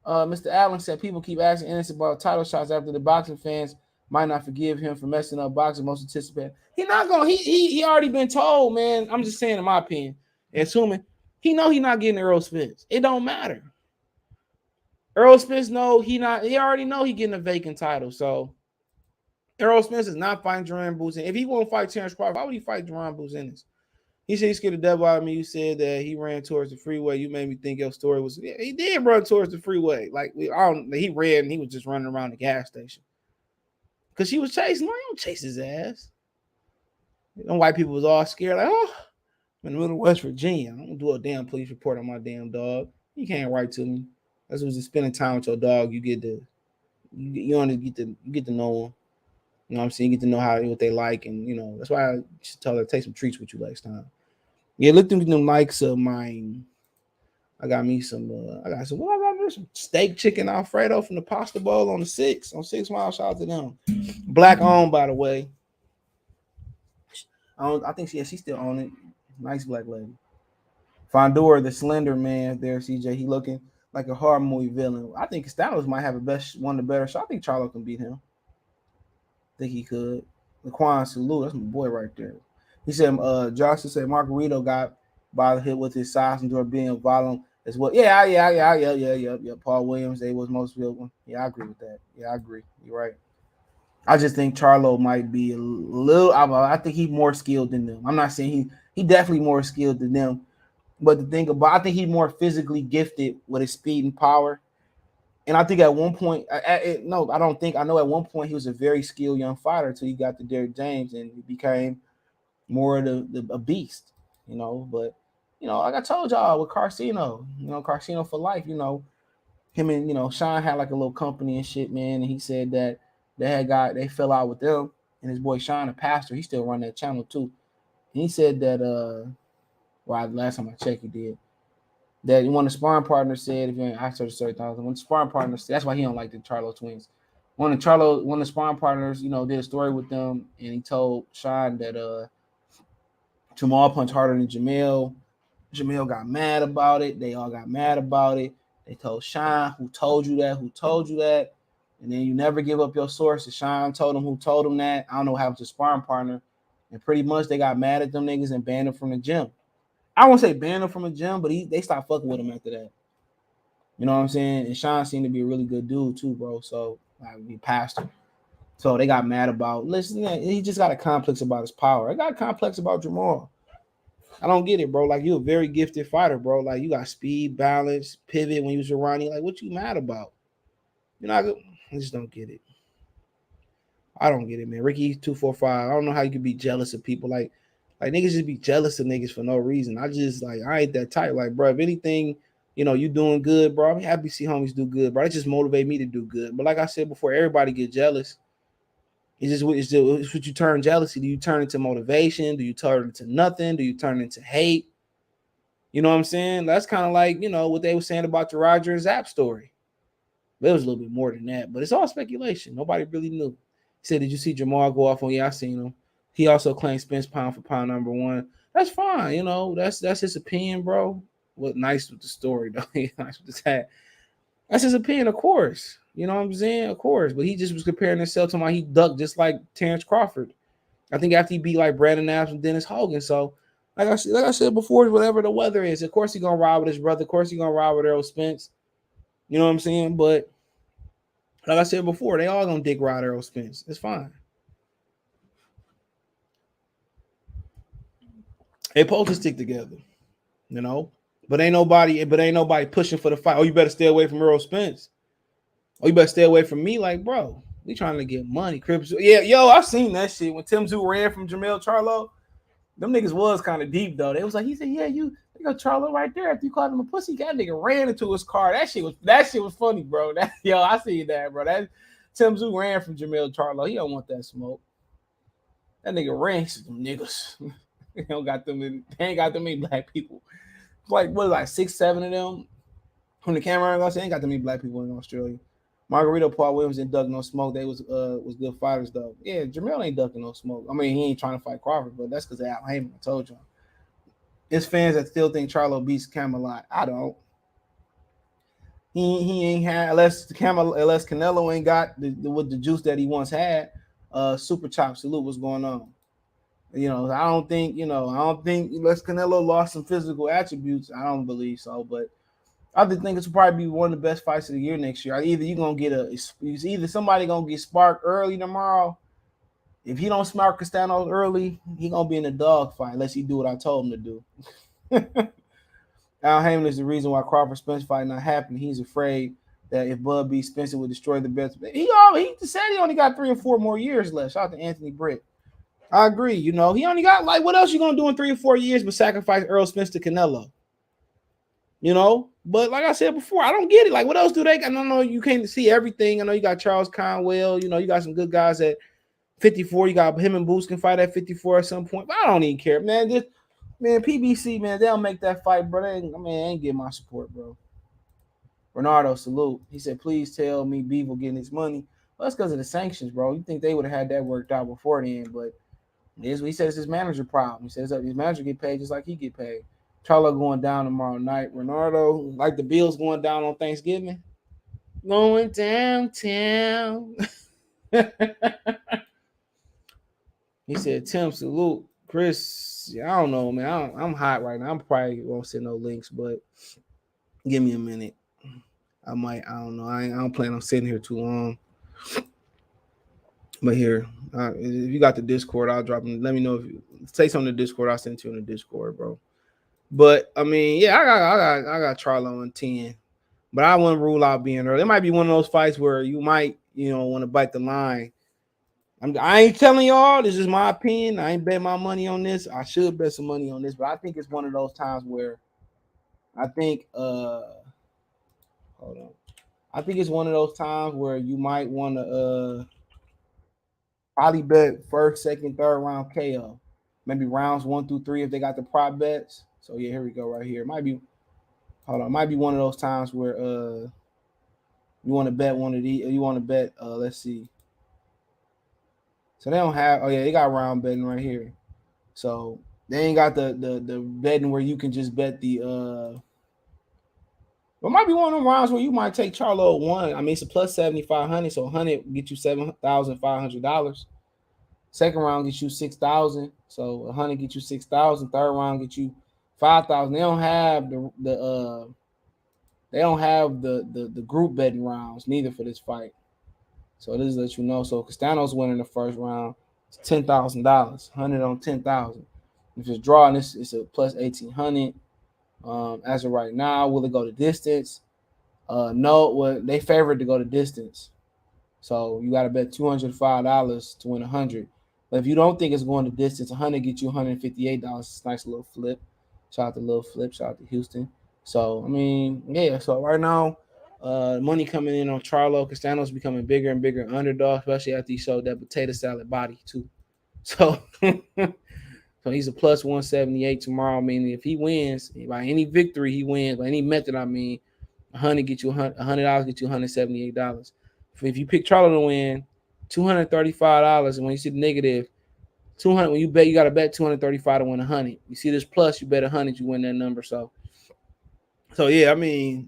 Mr. Allen said people keep asking Ennis about title shots after the boxing fans might not forgive him for messing up boxing most anticipated. He not going. He already been told, man. I'm just saying, in my opinion, assuming he know he not getting Earl Spence. It don't matter. Earl Spence know he not. He already know he getting a vacant title. So Earl Spence is not fighting Jerron Boots. If he won't fight Terrence Crawford, why would he fight Jerron Boots in this? He said he scared the devil out of me. You said that he ran towards the freeway. You made me think your story was. Yeah, he did run towards the freeway. Like he ran and he was just running around the gas station. Because she was chasing him. I don't chase his ass. Them white people was all scared. Like, oh, I'm in the middle of West Virginia. I don't do a damn police report on my damn dog. You can't write to me. That's what just spending time with your dog. You get to know them. You know what I'm saying? You get to know what they like, and you know that's why I should tell her to take some treats with you next time. Yeah, look through them likes of mine. I got some steak chicken Alfredo from the Pasta Bowl on 6 Mile. Shout out to them. Black owned, by the way. I think she still own it. Nice black lady. Fondor, the slender man there, CJ. He looking like a horror movie villain. I think Castano might have one of the better shots. I think Charlo can beat him. I think he could. Laquan Salute, that's my boy right there. He said, Johnson said Margarito got by the hit with his size and door being violent as well. Yeah. Paul Williams, they was most real. Yeah, I agree with that. Yeah, I agree. You're right. I just think Charlo might be a little. I think he's more skilled than them. I'm not saying he definitely more skilled than them, but the thing about I think he's more physically gifted with his speed and power. And I think at one point, I know at one point he was a very skilled young fighter until he got to Derrick James and he became more of a beast, you know. But, you know, like I told y'all with Castano, you know, Castano for life, you know, him and, you know, Sean had like a little company and shit, man. And he said that they fell out with them and his boy Sean, a pastor, he still run that channel too. And he said that, last time I checked, he did. That one of the sparring partners said, when the sparring partners, that's why he don't like the Charlo twins. One of the sparring partners, you know, did a story with them, and he told Sean that Jermall punched harder than Jermall. Jermall got mad about it. They all got mad about it. They told Sean, who told you that? And then you never give up your sources. Sean told him who told him that. I don't know what happened to sparring partner. And pretty much they got mad at them niggas and banned them from the gym. I won't say ban him from a gym, but they stopped fucking with him after that. You know what I'm saying? And Sean seemed to be a really good dude too, bro. So he pastor. So they got mad about. Listen, he just got a complex about his power. I got a complex about Jermall. I don't get it, bro. Like you're a very gifted fighter, bro. Like you got speed, balance, pivot when you was Ronnie. Like what you mad about? You know, I just don't get it. I don't get it, man. Ricky 245. I don't know how you could be jealous of people like niggas just be jealous of niggas for no reason. I ain't that type. Like, bro, if anything, you know, you doing good, bro. I'm happy to see homies do good, bro. It just motivate me to do good. But like I said before, everybody get jealous. It's what you turn jealousy. Do you turn into motivation? Do you turn into nothing? Do you turn into hate? You know what I'm saying? That's kind of like, what they were saying about the Roger and Zapp story. But it was a little bit more than that. But it's all speculation. Nobody really knew. He said, did you see Jermall go off on? Yeah, I seen him. He also claimed Spence pound for pound number one. That's fine. That's his opinion, bro. What nice with the story, though. Nice with the tag. That's his opinion, of course. You know what I'm saying? Of course. But he just was comparing himself to he ducked just like Terrence Crawford. I think after he beat like Brandon Adams and Dennis Hogan. So, like I said before, whatever the weather is, of course he's gonna ride with his brother. Of course he's gonna ride with Errol Spence. You know what I'm saying? But like I said before, they all gonna dick ride Errol Spence. It's fine. They supposed to stick together, But ain't nobody pushing for the fight. Oh, you better stay away from Errol Spence. Oh, you better stay away from me. Like, bro, we trying to get money. Crips. Yeah, yo, I've seen that shit. When Tim Tszyu ran from Jermall Charlo, them niggas was kind of deep, though. They was like, he said, yeah, you got Charlo right there. After you called him a pussy, that nigga ran into his car. That shit was funny, bro. I see that, bro. That Tim Tszyu ran from Jermall Charlo. He don't want that smoke. That nigga ran. He said, them niggas. They ain't got them many black people. Like, what, like 6, 7 of them? From the camera angle, ain't got that many black people in Australia. Margarito, Paul Williams didn't duck no smoke. They was good fighters, though. Yeah, Jermall ain't ducking no smoke. I mean, he ain't trying to fight Crawford, but that's because of Al Heyman. I told y'all. There's fans that still think Charlo beats Camelot. I don't. He ain't had unless Canelo ain't got with the juice that he once had. Super chop salute. What's going on? I don't think unless Canelo lost some physical attributes, I don't believe so. But I think it's probably be one of the best fights of the year next year. Either somebody gonna get sparked early tomorrow. If he don't spark Castano early, he gonna be in a dog fight unless he do what I told him to do. Al Heyman is the reason why Crawford Spence fight not happening. He's afraid that if Bud beats Spencer would destroy the best. He said he only got 3 or 4 more years left. Shout out to Anthony Britt. I agree. He only got what else you gonna do in 3 or 4 years but sacrifice Errol Spence to Canelo? But like I said before, I don't get it. Like, what else do they got? I don't know. You can't see everything. I know you got Charles Conwell. You got some good guys at 54. You got him and Boots can fight at 54 at some point. But I don't even care, man. PBC, man, they'll make that fight, bro. They ain't get my support, bro. Bernardo, salute. He said, please tell me Bivol getting his money. Well, that's because of the sanctions, bro. You think they would have had that worked out before then, but he says it's his manager problem. He says his manager get paid just like he get paid. Charlo going down tomorrow night. Bernardo, like the Bills going down on Thanksgiving. Going downtown. He said, Tim, salute. Chris, I don't know, man. I'm hot right now. I'm probably won't send no links, but give me a minute. I don't know. I don't plan on sitting here too long. But here, if you got the Discord, I'll drop them. Let me know if you say something in the Discord. I'll send it to you in the Discord, bro. But I mean, yeah, I got Charlo in 10. But I wouldn't rule out being early. It might be one of those fights where you might, want to bite the line. I ain't telling y'all. This is my opinion. I ain't bet my money on this. I should bet some money on this, but I think it's one of those times where I think hold on. I think it's one of those times where you might want to probably bet first, second, third round KO. Maybe rounds 1 through 3 if they got the prop bets. So yeah, here we go right here. It might be one of those times where you want to bet one of these. You want to bet let's see. So they don't have they got round betting right here. So they ain't got the betting where you can just bet the it might be one of them rounds where you might take Charlo 1. I mean, it's a plus 7,500, so 100 get you $7,500. Second round gets you 6,000, so 100 get you 6,000. Third round get you 5,000. They don't have the group betting rounds neither for this fight. So this let you know. So Castano's winning the first round. It's $10,000, 100 on 10,000. If it's drawing, it's a plus 1,800. As of right now, will it go to distance? No. Well, they favored to go to distance. So you got to bet $205 to win 100. But if you don't think it's going to distance, 100 get you $158. It's a nice little flip. Shout out to Lil Flip. Shout out to Houston. So I mean, yeah. So right now, Money coming in on Charlo. Castano's becoming bigger and bigger underdog, especially after he showed that potato salad body too. So, so he's a plus 178 tomorrow. Meaning if he wins by any victory, he wins by any method. I mean, $100 get you $100 get you $178. If you pick Charlo to win, $235, and when you see the negative, 200. When you bet, you got to bet 235 to win 100. You see this plus, you bet 100, you win that number. So yeah, I mean,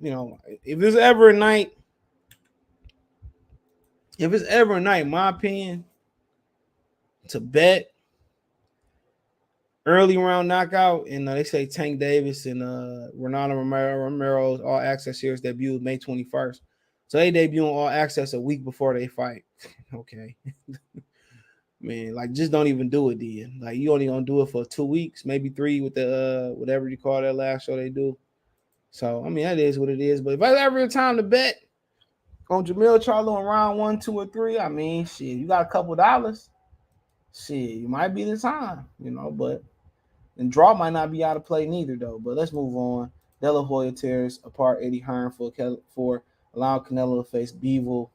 if it's ever a night, my opinion, to bet early round knockout, and they say Tank Davis and Ronaldo Romero's All Access Series debut May 21st. So they debut on All Access a week before they fight. Okay. Man, like just don't even do it then. Like you only gonna do it for 2 weeks, maybe 3 with the whatever you call that last show they do. So I mean that is what it is. But if I ever have time to bet on Jermall Charlo in round 1, 2, or 3, I mean shit, you got a couple dollars. Shit, you might be the time, but and draw might not be out of play neither though. But let's move on. De La Hoya tears apart Eddie Hearn for allowing Canelo to face Bivol.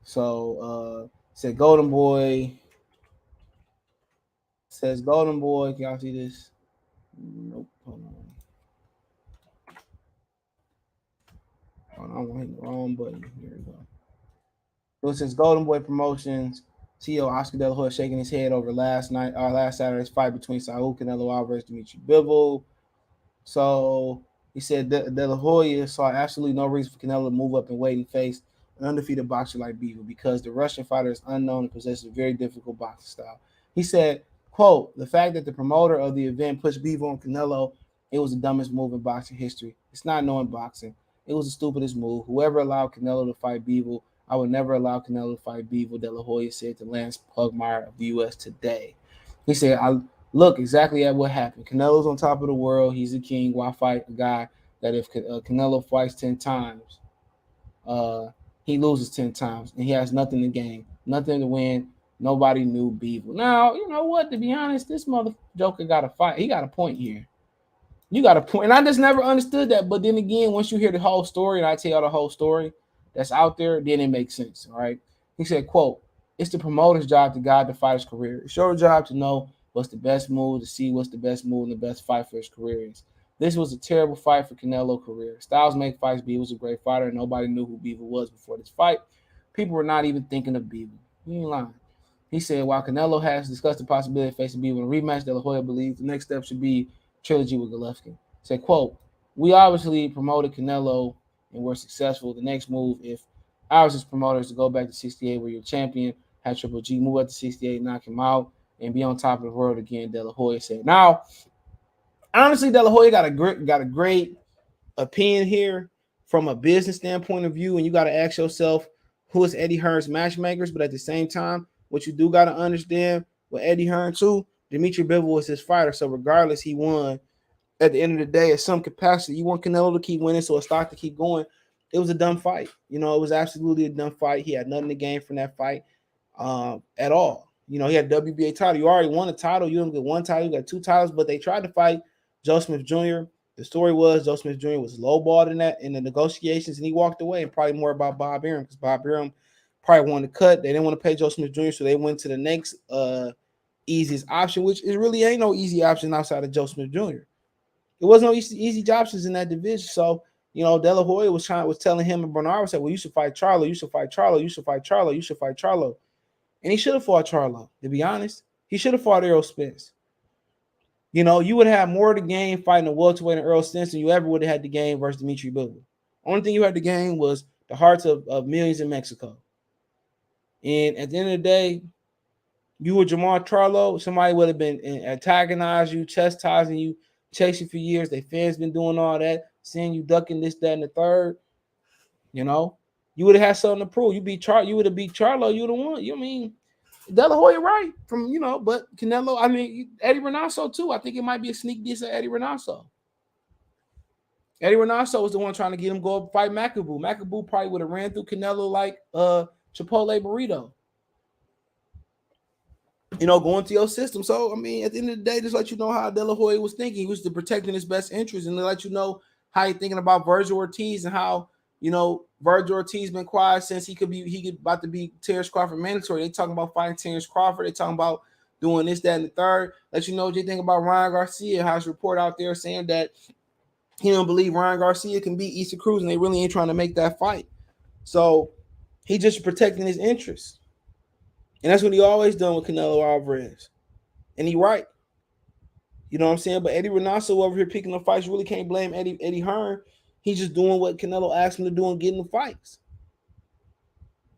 So said Golden Boy. Says Golden Boy. Can y'all see this? Nope. Hold on. I'm hitting the wrong button. Here we go. So it says Golden Boy Promotions. CEO Oscar De La Hoya shaking his head over last Saturday's fight between Saul Canelo Alvarez and Dimitri Bivol. So he said De La Hoya saw absolutely no reason for Canelo to move up and wait and face an undefeated boxer like Bivol because the Russian fighter is unknown and possesses a very difficult boxing style. He said, quote, the fact that the promoter of the event pushed Bivol on Canelo, it was the dumbest move in boxing history. It's not knowing boxing. It was the stupidest move. Whoever allowed Canelo to fight Bivol, I would never allow Canelo to fight Bivol, De La Hoya said to Lance Pugmire of the U.S. Today. He said, I look exactly at what happened. Canelo's on top of the world. He's a king. Why fight a guy that if Canelo fights 10 times, he loses 10 times, and he has nothing to gain, nothing to win. Nobody knew Bivol. Now, you know what? To be honest, this mother joker got a fight. He got a point here. You got a point. And I just never understood that. But then again, once you hear the whole story, and I tell you the whole story that's out there, then it makes sense. All right. He said, quote, it's the promoter's job to guide the fighter's career. It's your job to know what's the best move, to see what's the best move and the best fight for his career is. This was a terrible fight for Canelo's career. Styles make fights. Bivol was a great fighter. Nobody knew who Bivol was before this fight. People were not even thinking of Bivol. He ain't lying. He said, while Canelo has discussed the possibility of facing Bivol in a rematch, De La Hoya believes the next step should be trilogy with Golovkin. He said, quote, we obviously promoted Canelo and were successful. The next move, if ours is promoters, to go back to 68 where you're champion, have Triple G, move up to 68, knock him out, and be on top of the world again, De La Hoya said. Now, honestly, De La Hoya got a great opinion here from a business standpoint of view, and you got to ask yourself, who is Eddie Hearn's matchmakers? But at the same time, what you do got to understand with Eddie Hearn too, Dimitri Bivol was his fighter. So regardless, he won at the end of the day at some capacity. You want Canelo to keep winning so a stock to keep going. It was a dumb fight. It was absolutely a dumb fight. He had nothing to gain from that fight at all. He had a WBA title. You already won a title. You don't get one title. You got 2 titles, but they tried to fight Joe Smith Jr. The story was Joe Smith Jr. was lowballed in the negotiations, and he walked away. And probably more about Bob Arum because Bob Arum probably wanted to cut. They didn't want to pay Joe Smith Jr., so they went to the next easiest option, which is really ain't no easy option outside of Joe Smith Jr. It wasn't no easy options in that division. So, De La Hoya was telling him, and Bernard said, well, you should fight Charlo. You should fight Charlo. You should fight Charlo. You should fight Charlo. And he should have fought Charlo, to be honest. He should have fought Errol Spence. You would have more to gain fighting a welterweight and Errol Spence than you ever would have had to gain versus Dimitri Bivol. Only thing you had to gain was the hearts of millions in Mexico. And at the end of the day, you were Jermall Charlo, somebody would have been antagonizing you, chastising you, chasing for years. Their fans been doing all that, seeing you ducking this, that, and the third. You would have had something to prove. You would have beat Charlo. You would have won. De La Hoya right from but Canelo. I mean Eddie Reynoso too. I think it might be a sneak diss at Eddie Reynoso. Eddie Reynoso was the one trying to get him go up fight Makabu. Makabu probably would have ran through Canelo like Chipotle burrito. Going to your system. So, I mean, at the end of the day, just let you know how De La Hoya was thinking. He was protecting his best interest and to let you know how he's thinking about Virgil Ortiz and how You know, Virgil Ortiz been quiet since he could about to be Terrence Crawford mandatory. They talking about fighting Terrence Crawford. They talking about doing this, that, and the third. Let you know what you think about Ryan Garcia. Has a report out there saying that he don't believe Ryan Garcia can beat Easter Cruz, and they really ain't trying to make that fight. So he just protecting his interests. And that's what he always done with Canelo Alvarez. And he right. You know what I'm saying? But Eddie Reynoso over here picking the fights, really can't blame Eddie Hearn. He's just doing what Canelo asked him to do and getting the fights.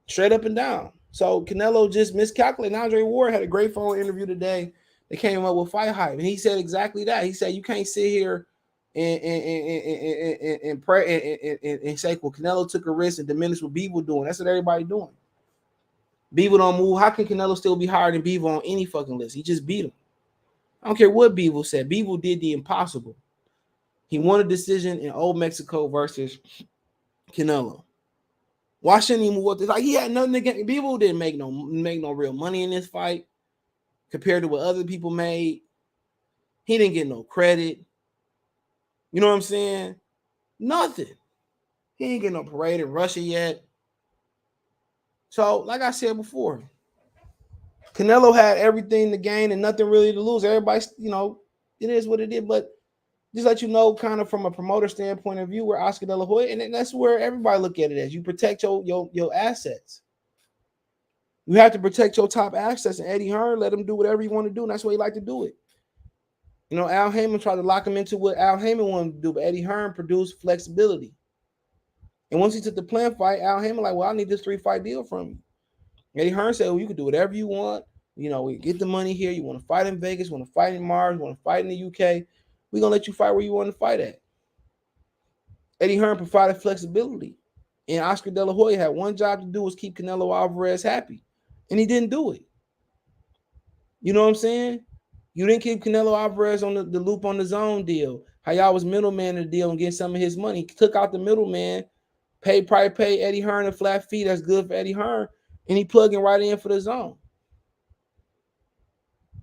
Straight up and down. So Canelo just miscalculated. Andre Ward had a great phone interview today. They came up with fight hype. And he said exactly that. He said, you can't sit here and pray and say, well, Canelo took a risk and diminish what Bivol doing. That's what everybody doing. Bivol don't move. How can Canelo still be higher than Bivol on any fucking list? He just beat him. I don't care what Bivol said. Bivol did the impossible. He won a decision in Old Mexico versus Canelo. Why shouldn't he move up this? Like, he had nothing to get. Bivol didn't make no real money in this fight compared to what other people made. He didn't get no credit. You know what I'm saying? Nothing. He ain't getting no parade in Russia yet. So, like I said before, Canelo had everything to gain and nothing really to lose. Everybody, you know, it is what it is. But just let you know, kind of from a promoter standpoint of view, where Oscar De La Hoya, and that's where everybody look at it as. You protect your assets. You have to protect your top assets. And Eddie Hearn, let him do whatever he want to do, and that's why he like to do it. You know, Al Heyman tried to lock him into what Al Heyman wanted to do, but Eddie Hearn produced flexibility. And once he took the plan fight, Al Heyman like, well, I need this 3-fight deal from you. Eddie Hearn said, well, you can do whatever you want. You know, we get the money here. You want to fight in Vegas, you want to fight in Mars, you want to fight in the UK. We're going to let you fight where you want to fight at. Eddie Hearn provided flexibility. And Oscar De La Hoya had one job to do, was keep Canelo Alvarez happy. And he didn't do it. You know what I'm saying? You didn't keep Canelo Alvarez on the loop on the zone deal. How y'all was middleman in the deal and getting some of his money. He took out the middleman, probably paid Eddie Hearn a flat fee. That's good for Eddie Hearn. And he plugging right in for the zone.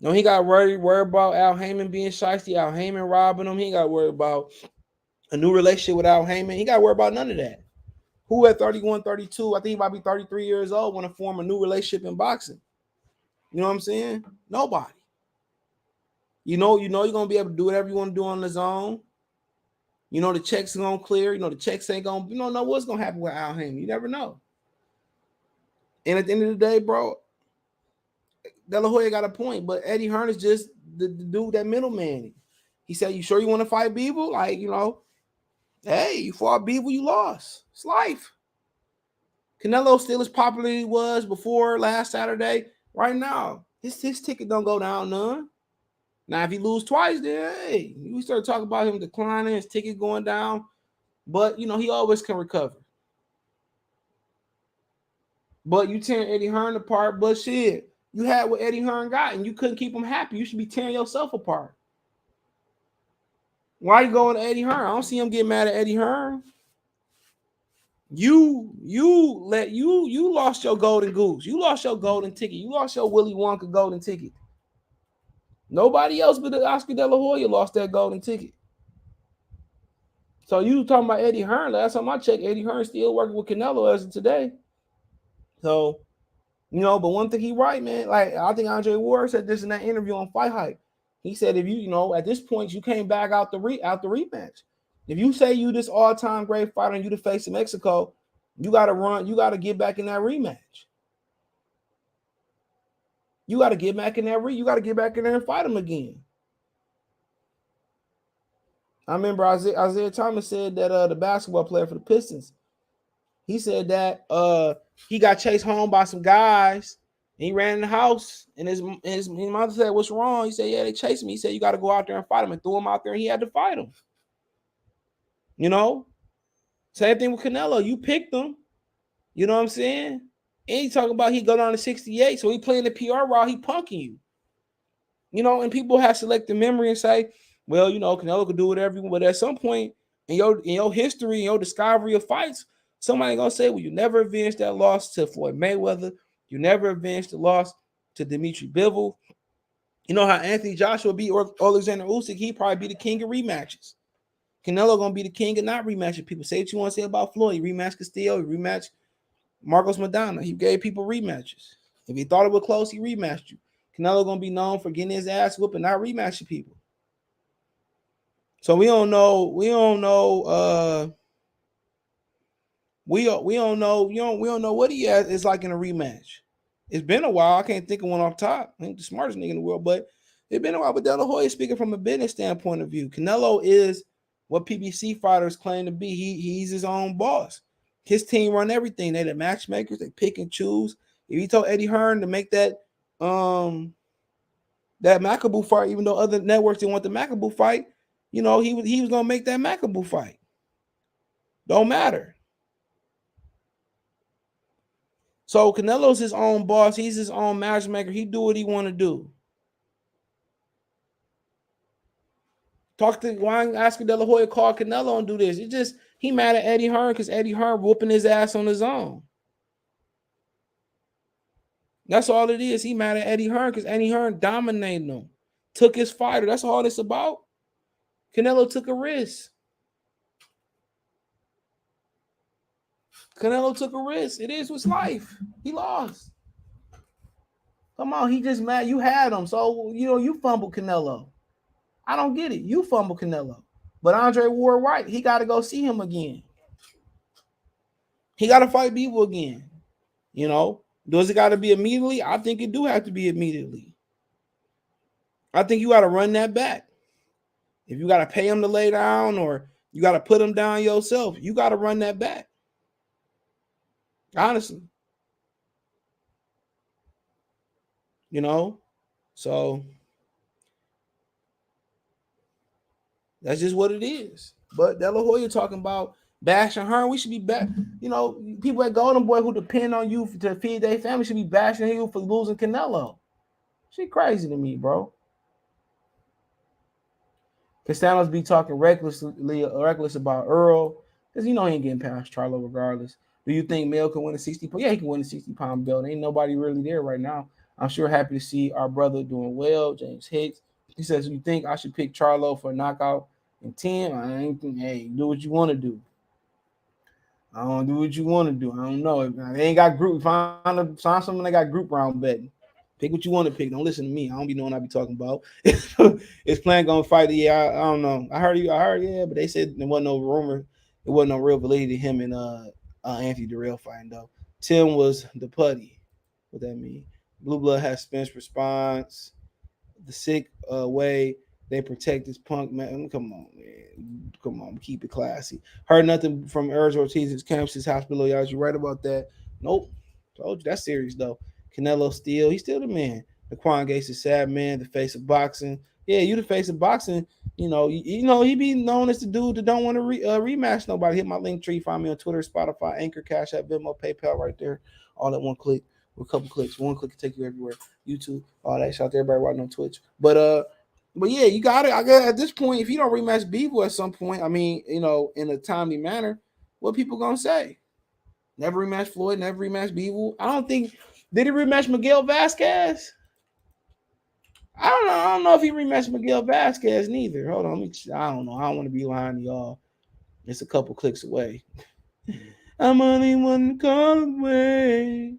No, he got worried about Al Heyman being shiesty, Al Heyman robbing him. He got worried about a new relationship with Al Heyman. He got worried about none of that. Who at 31, 32, I think he might be 33 years old, want to form a new relationship in boxing? You know what I'm saying? Nobody. You know you're going to be able to do whatever you want to do on the zone. You know the checks are going to clear. You know the checks ain't going to, you don't know what's going to happen with Al Heyman. You never know. And at the end of the day, bro, De La Hoya got a point, but Eddie Hearn is just the dude, that middleman. He said, you sure you want to fight Bivol? Like, you know, hey, you fought Bivol, you lost. It's life. Canelo still as popular as he was before last Saturday. Right now, his ticket don't go down none. Now, if he lose twice, then, hey, we start talking about him declining, his ticket going down. But, you know, he always can recover. But you tearing Eddie Hearn apart, but shit, you had what Eddie Hearn got, and you couldn't keep him happy. You should be tearing yourself apart. Why you going to Eddie Hearn? I don't see him get mad at Eddie Hearn. You lost your golden goose. You lost your golden ticket. You lost your Willy Wonka golden ticket. Nobody else but Oscar De La Hoya lost that golden ticket. So you talking about Eddie Hearn? Last time I checked, Eddie Hearn still working with Canelo as of today. So, you know, but one thing he right, man. Like, I think Andre Ward said this in that interview on Fight Hype. He said, if you know, at this point, you came back out the rematch. If you say you this all-time great fighter and you to face in Mexico, you got to run. You got to get back in that rematch. You got to get back in that you got to get back in there and fight him again. I remember Isaiah Thomas said that the basketball player for the Pistons, he said that he got chased home by some guys and he ran in the house and his mother said, what's wrong? He said, yeah, they chased me. He said, you got to go out there and fight him, and threw him out there and he had to fight him. You know? Same thing with Canelo. You picked him. You know what I'm saying? And he talking about he go down to 68, so he playing the PR route, he punking you. You know, and people have selective memory and say, well, you know, Canelo could do whatever you want, but at some point in your history, in your discovery of fights, somebody gonna say, well, you never avenged that loss to Floyd Mayweather. You never avenged the loss to Dimitri Bivol. You know how Anthony Joshua beat Alexander Usyk? He probably be the king of rematches. Canelo gonna be the king of not rematching people. Say what you want to say about Floyd. He rematched Castillo. He rematched Marcos Madonna. He gave people rematches. If he thought it was close, he rematched you. Canelo gonna be known for getting his ass whooped and not rematching people. So we don't know. We don't know what he is like in a rematch. It's been a while. I can't think of one off top. I ain't the smartest nigga in the world, but it's been a while. But De La Hoya, speaking from a business standpoint of view, Canelo is what PBC fighters claim to be. He's his own boss. His team run everything. They the matchmakers. They pick and choose. If he told Eddie Hearn to make that Macaboo fight, even though other networks didn't want the Macaboo fight, he was gonna make that Macaboo fight. Don't matter. So Canelo's his own boss. He's his own matchmaker. He do what he want to do. Why I'm asking De La Hoya call Canelo and do this? It's just he mad at Eddie Hearn because Eddie Hearn whooping his ass on his own. That's all it is. He mad at Eddie Hearn because Eddie Hearn dominated him. Took his fighter. That's all it's about. Canelo took a risk. Canelo took a risk. It is what's life. He lost. Come on, he just mad. You had him. So, you fumbled Canelo. I don't get it. You fumbled Canelo. But Andre Ward White, he got to go see him again. He got to fight Bivol again. Does it got to be immediately? I think it do have to be immediately. I think you got to run that back. If you got to pay him to lay down or you got to put him down yourself, you got to run that back. Honestly. So that's just what it is. But De La Hoya talking about bashing her. We should be back. People at Golden Boy who depend on you to feed their family should be bashing you for losing Canelo. She crazy to me, bro. Castano's be talking reckless about Earl because he ain't getting past Charlo regardless. Do you think Mel can win a 60? Yeah, he can win a 60-pound belt. Ain't nobody really there right now. I'm sure happy to see our brother doing well. James Hicks. He says, "You think I should pick Charlo for a knockout in 10? I ain't think. Hey, do what you want to do. I don't do what you want to do. I don't know. If they ain't got group, find someone that got group round betting. Pick what you want to pick. Don't listen to me. I don't be knowing I be talking about. Is Plan gonna fight? Yeah, I don't know. I heard, yeah, but they said there wasn't no rumor. There wasn't no real validity to him and Anthony Durrell fighting though. Tim was the putty. What that mean? Blue Blood has Spence response. The sick way they protect this punk man. Come on, man. Come on, keep it classy. Heard nothing from Erz Ortiz's camp since hospital. Y'all, you right about that? Nope. Told you that's serious though. Canelo he's still the man. Daquan Gates is sad man, the face of boxing. Yeah, you the face of boxing. He be known as the dude that don't want to rematch nobody. Hit my link tree. Find me on Twitter, Spotify, Anchor, Cash App, Venmo, PayPal, right there. All at one click. With a couple clicks. One click can take you everywhere. YouTube, all that. Shout out to everybody watching on Twitch. But yeah, you got it. I guess at this point, if you don't rematch Bivol at some point, I mean, in a timely manner, what people gonna say? Never rematch Floyd, never rematch Bivol. I don't think. Did he rematch Miguel Vasquez? I don't know if he rematched Miguel Vasquez neither. Hold on, I don't know. I don't want to be lying to y'all. It's a couple clicks away. I'm only one call away.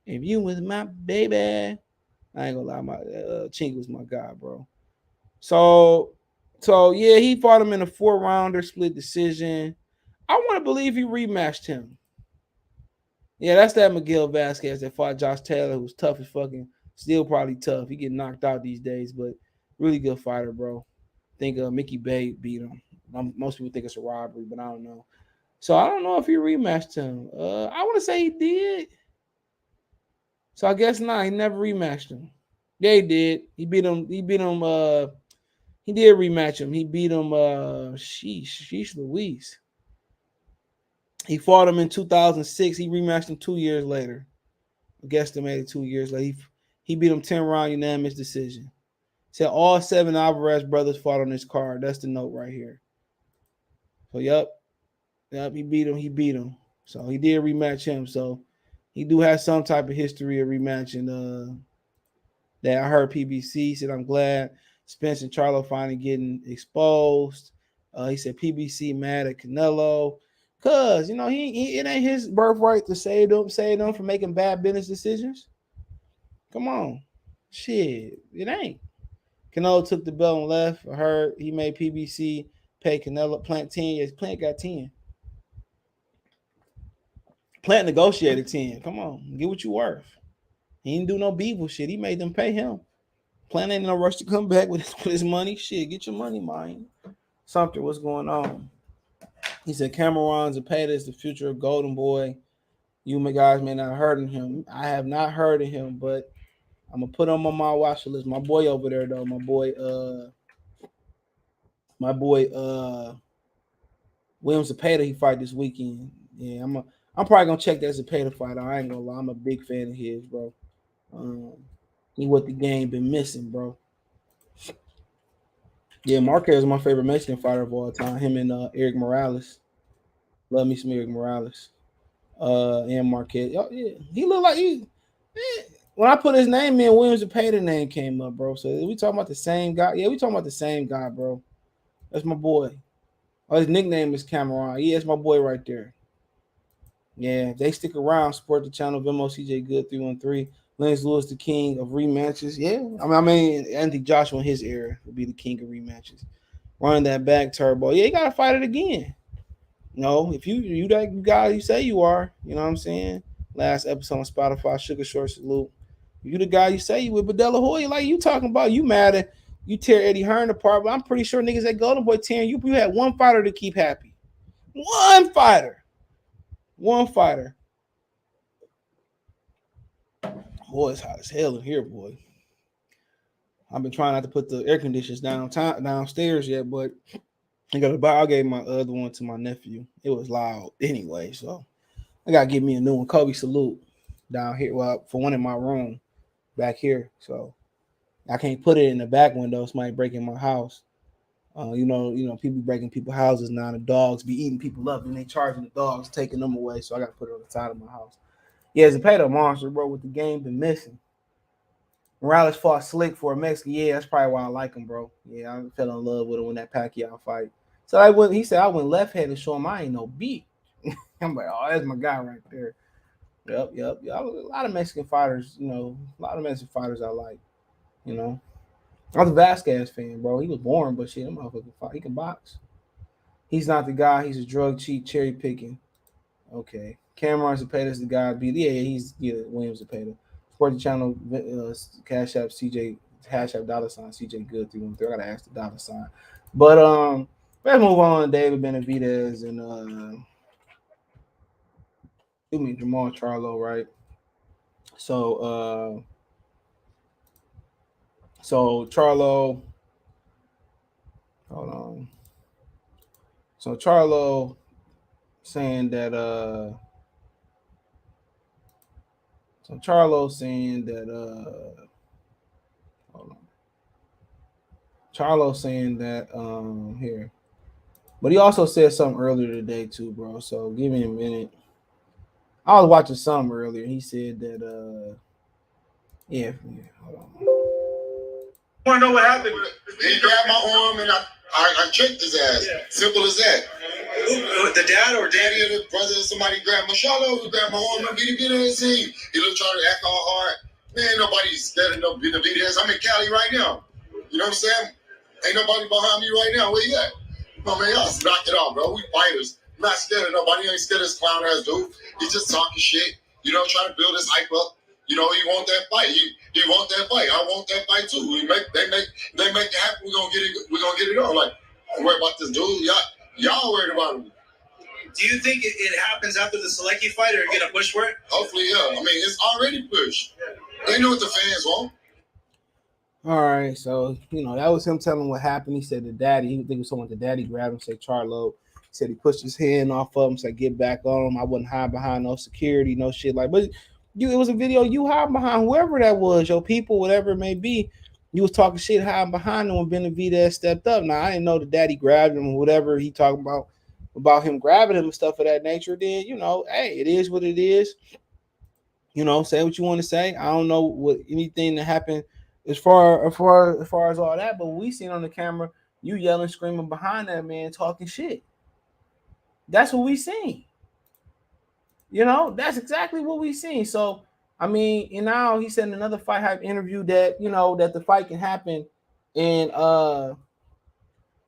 If you was my baby, I ain't gonna lie, my Chink was my guy, bro. So yeah, he fought him in a 4-rounder split decision. I want to believe he rematched him. Yeah, that's that Miguel Vasquez that fought Josh Taylor, who's tough as fucking, still probably tough. He getting knocked out these days, but really good fighter, bro. I think Mickey Bay beat him. Most people think it's a robbery, but I don't know. So I don't know if he rematched him. I want to say he did. So I guess not. He never rematched him. Yeah, he did. He beat him. He did rematch him. He beat him. Sheesh Louise. He fought him in 2006. He rematched him 2 years later. I guesstimated 2 years later. He beat him 10-round unanimous decision. Said all 7 Alvarez brothers fought on this card. That's the note right here. So yep, he beat him. So he did rematch him. So he do have some type of history of rematching. That I heard PBC said, I'm glad Spence and Charlo finally getting exposed. He said PBC mad at Canelo. Cause you know he it ain't his birthright to save them from making bad business decisions. Come on. Shit. It ain't. Canelo took the belt and left. I heard he made PBC pay Canelo Plant 10. Yes, Plant got 10. Plant negotiated 10. Come on, get what you worth. He didn't do no Bivol shit. He made them pay him. Plant ain't in no rush to come back with his money. Shit, get your money, man. Something, what's going on? He said Cameron Zapata is the future of Golden Boy. You guys may not have heard of him. I have not heard of him, but I'm gonna put him on my watch list. My boy over there, though. My boy, William Zapata. He fight this weekend. Yeah, I'm probably gonna check that Zapata fight out. I ain't gonna lie. I'm a big fan of his, bro. He what the game been missing, bro. Yeah, Marquez is my favorite Mexican fighter of all time. Him and Eric Morales. Love me some Eric Morales. And Marquez. Oh, yeah. He looked like he. When I put his name in, Williams Zapata name came up, bro. So we talking about the same guy. Yeah, we talking about the same guy, bro. That's my boy. Oh, his nickname is Cameron. Yeah, that's my boy right there. Yeah, if they stick around, support the channel. Venmo CJ Good 313. Lance Lewis, the king of rematches. Yeah, I mean, Anthony Joshua in his era would be the king of rematches. Running that back Turbo. Yeah, you gotta fight it again. No, if you that guy you say you are, you know what I'm saying? Last episode on Spotify, Sugar Short Salute. You the guy you say you with, but De La Hoya, like you talking about, you mad at you tear Eddie Hearn apart, but I'm pretty sure niggas at Golden Boy tearing you. You had one fighter to keep happy. One fighter. Boy, it's hot as hell in here, boy. I've been trying not to put the air conditioners downstairs yet, but I gave my other one to my nephew. It was loud anyway, so I gotta give me a new one. Kobe salute down here. Well, for one in my room back here, so I can't put it in the back window. Somebody breaking my house. You know, people breaking people's houses now. The dogs be eating people up, and they charging the dogs, taking them away. So I got to put it on the side of my house. Yeah, Zapata monster, bro. With the game been missing. Morales fought slick for a Mexican. Yeah, that's probably why I like him, bro. Yeah, I fell in love with him in that Pacquiao fight. So he said I went left hand to show him I ain't no beat. I'm like, oh, that's my guy right there. Yep. A lot of Mexican fighters, you know, I like, you know. I was a Vasquez fan, bro. He was born, but shit, that motherfucker fight. He can box. He's not the guy. He's a drug cheat, cherry picking. Okay. Cameron Zapata's the guy. He's William Zapata. Support the channel, Cash App CJ, hashtag $ CJ Good 313. I gotta ask the $. But let's move on. David Benavidez and Jermall Charlo, right? So Charlo, hold on. So Charlo saying that hold on. Charlo saying that here. But he also said something earlier today too, bro. So give me a minute. I was watching something earlier. He said that hold on. Want to know what happened? He grabbed my arm and I tricked his ass. Yeah. Simple as that. The dad or daddy or the brother or somebody grabbed my Charlo, grabbed my arm and beat his team. He looked trying to act all hard. Man, nobody's scared of no Benavidez. I'm in Cali right now. You know what I'm saying? Ain't nobody behind me right now. Where you at? No, man, y'all knock it off, bro. We fighters. I'm not scared of nobody. Ain't scared of this clown ass dude. He's just talking shit. You know, trying to build his hype up. You know, he want that fight. He want that fight. I want that fight too. They make it happen. We're gonna get it on. Like, don't worry about this dude. Y'all worried about him. Do you think it happens after the Selecki fight, or you're gonna push for it? Hopefully, yeah. I mean, it's already pushed. They know what the fans want. All right, so that was him telling what happened. He said the daddy, he think it was someone the daddy grabbed him, said Charlo. He said he pushed his hand off of him, said get back on him. I wouldn't hide behind no security, no shit like. But it was a video you hide behind whoever that was, your people, whatever it may be. You was talking shit hiding behind him when Benavidez stepped up. Now I didn't know the daddy grabbed him or whatever he talking about him grabbing him and stuff of that nature. Then hey, it is what it is. Say what you want to say. I don't know what anything that happened as far as all that, but what we seen on the camera, you yelling, screaming behind that man, talking shit. That's what we seen. You know, that's exactly what we seen. So, I mean, and now he said in another Fight Hype interview that, you know, that the fight can happen in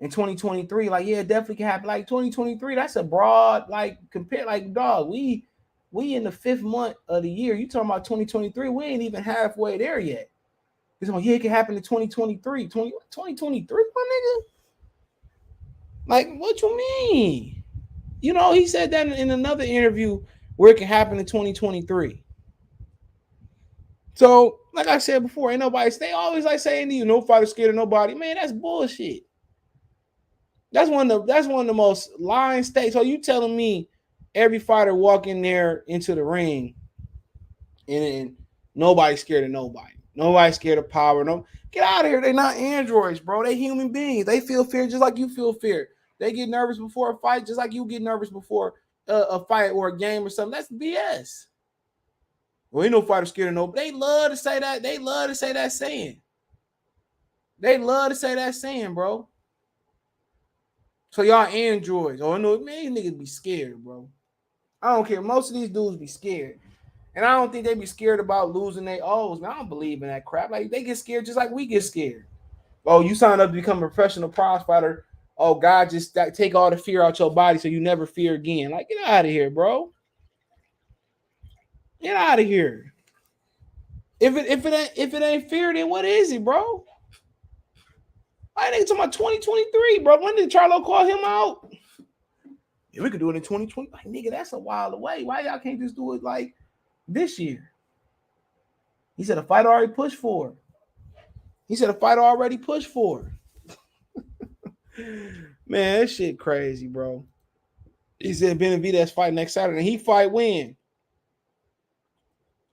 2023. Like, yeah, it definitely can happen. Like 2023, that's a broad, like, compare, like, dog, we in the 5th month of the year. You talking about 2023, we ain't even halfway there yet. He's like, yeah, it can happen in 2023. 2023, my nigga? Like, what you mean? You know, he said that in another interview where it can happen in 2023. So, like I said before, ain't nobody. They always like saying to you, no fighter scared of nobody. Man, that's bullshit. That's one of the most lying states. So you telling me every fighter walk in there into the ring and nobody's scared of nobody. Nobody's scared of power. No, get out of here. They're not androids, bro. They human beings. They feel fear just like you feel fear. They get nervous before a fight just like you get nervous before a fight or a game or something. That's BS. Well, ain't no fighter scared of nobody. They love to say that. They love to say that saying. They love to say that saying, bro. So y'all androids. Oh, no, man, these niggas be scared, bro. I don't care. Most of these dudes be scared. And I don't think they be scared about losing their O's. Man, I don't believe in that crap. Like, they get scared just like we get scared. Oh, you signed up to become a professional prize fighter. Oh, God, just take all the fear out your body so you never fear again. Like, get out of here, bro. Get out of here. If it ain't fear, then what is it, bro? I ain't talking about 2023, bro. When did Charlo call him out? Yeah, we could do it in 2020. Like, nigga, that's a while away. Why y'all can't just do it like this year? He said a fight already pushed for. He said a fight already pushed for. Man, that shit crazy, bro. He said Benavidez fight next Saturday. He fight when?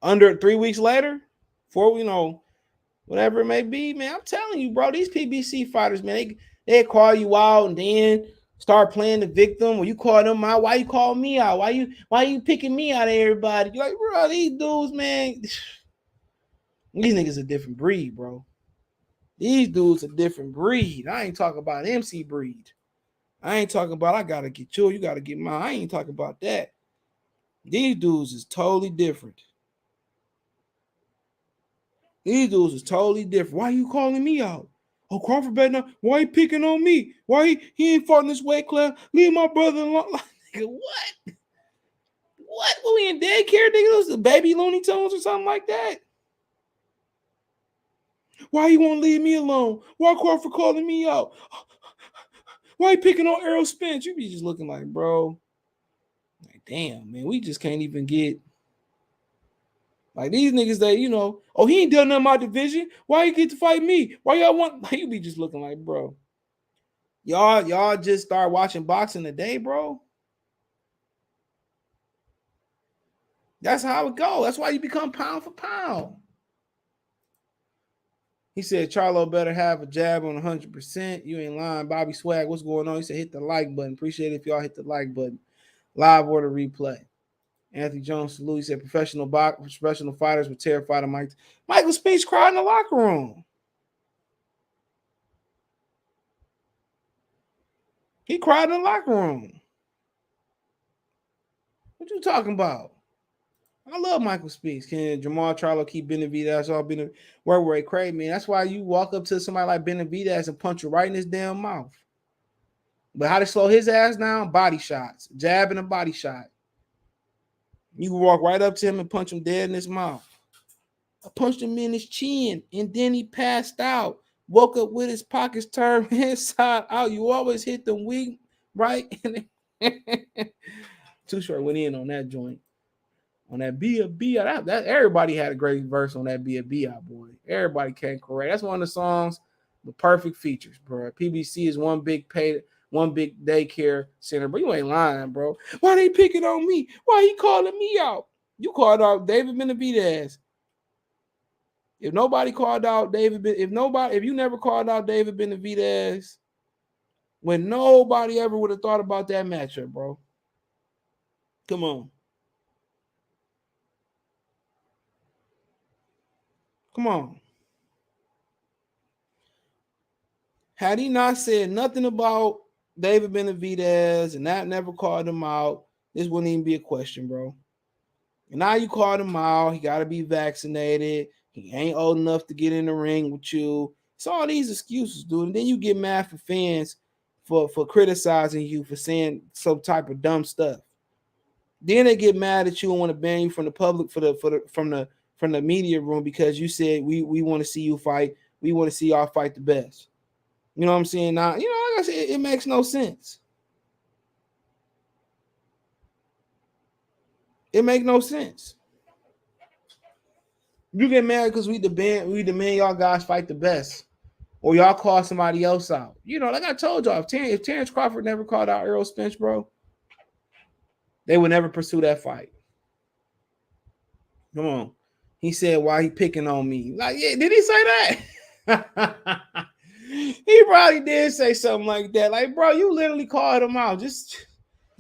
Under 3 weeks later? 4, you know, whatever it may be, man. I'm telling you, bro, these PBC fighters, man, they call you out and then start playing the victim, or you call them out. Why you call me out? Why you picking me out of everybody? You're like, bro, these dudes, man, these niggas a different breed, bro. These dudes a different breed. I ain't talking about MC breed. I ain't talking about I gotta get you gotta get mine. I ain't talking about that. These dudes is totally different. These dudes is totally different. Why you calling me out? Oh, Crawford better not. Why he picking on me? Why he ain't fought in this weight class? Me and my brother-in-law. Like, nigga, what? What? What, we in daycare, nigga? Those the baby Looney Tunes or something like that? Why you won't leave me alone? Why Crawford calling me out? Why he picking on Errol Spence? You be just looking like, bro. Like, damn, man, we just can't even get. Like these niggas that, you know, oh, he ain't done nothing in my division. Why you get to fight me? Why y'all want, like, you be just looking like, bro. Y'all just start watching boxing today, bro. That's how it go. That's why you become pound for pound. He said Charlo better have a jab on 100%. You ain't lying. Bobby Swag, what's going on? He said hit the like button. Appreciate it if y'all hit the like button. Live or the replay. Anthony Jones salute. He said professional fighters were terrified of Mike. Michael Spinks cried in the locker room. He cried in the locker room. What you talking about? I love Michael Spinks. Can Jermall Charlo keep Benavidez all been where it crazy, man? That's why you walk up to somebody like Benavidez and punch you right in his damn mouth. But how to slow his ass down? Body shots. Jab and a body shot. You can walk right up to him and punch him dead in his mouth. I punched him in his chin, and then he passed out. Woke up with his pockets turned inside out. You always hit them weak, right? Too Short went in on that joint. On that Be a B.I. That everybody had a great verse on that Be a B.I. boy. Everybody came correct. That's one of the songs with perfect features, bro. PBC is one big daycare center, but you ain't lying, bro. Why they picking on me? Why he calling me out? You called out David Benavidez. If nobody called out if you never called out David Benavidez, when nobody ever would have thought about that matchup, bro. Come on. Come on. Had he not said nothing about David Benavidez and that never called him out, this wouldn't even be a question, bro. And now you called him out. He got to be vaccinated. He ain't old enough to get in the ring with you. It's all these excuses, dude. And then you get mad for fans for criticizing you for saying some type of dumb stuff. Then they get mad at you and want to ban you from the public from the media room because you said we want to see you fight. We want to see y'all fight the best. You know what I'm saying? Now, you know, like I said, it makes no sense. It make no sense. You get mad because we demand y'all guys fight the best, or y'all call somebody else out. You know, like I told y'all, if Terrence Crawford never called out Errol Spence, bro, they would never pursue that fight. Come on. He said, why he picking on me? Like, yeah, did he say that? He probably did say something like that. Like, bro, you literally called him out. Just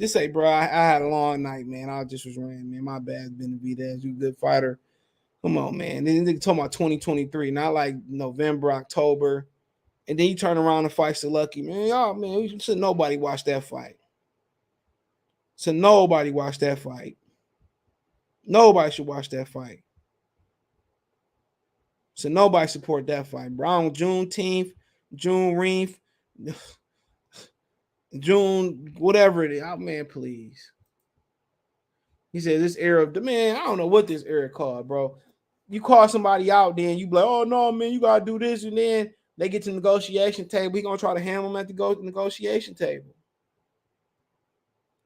say, bro, I had a long night, man. I just was ran, man. My bad, Benavidez. You a good fighter. Come on, man. Then they talking about 2023, not like November, October. And then you turn around and fight Lucky, man. Y'all, man, should nobody watch that fight. So nobody watch that fight. Nobody should watch that fight. So nobody support that fight, bro. On Juneteenth, June Reef, June, whatever it is. Oh, man, please. He said this era of the man, I don't know what this era called, bro. You call somebody out, then you be like, oh no, man, you gotta do this, and then they get to the negotiation table. We gonna try to handle them at the negotiation table.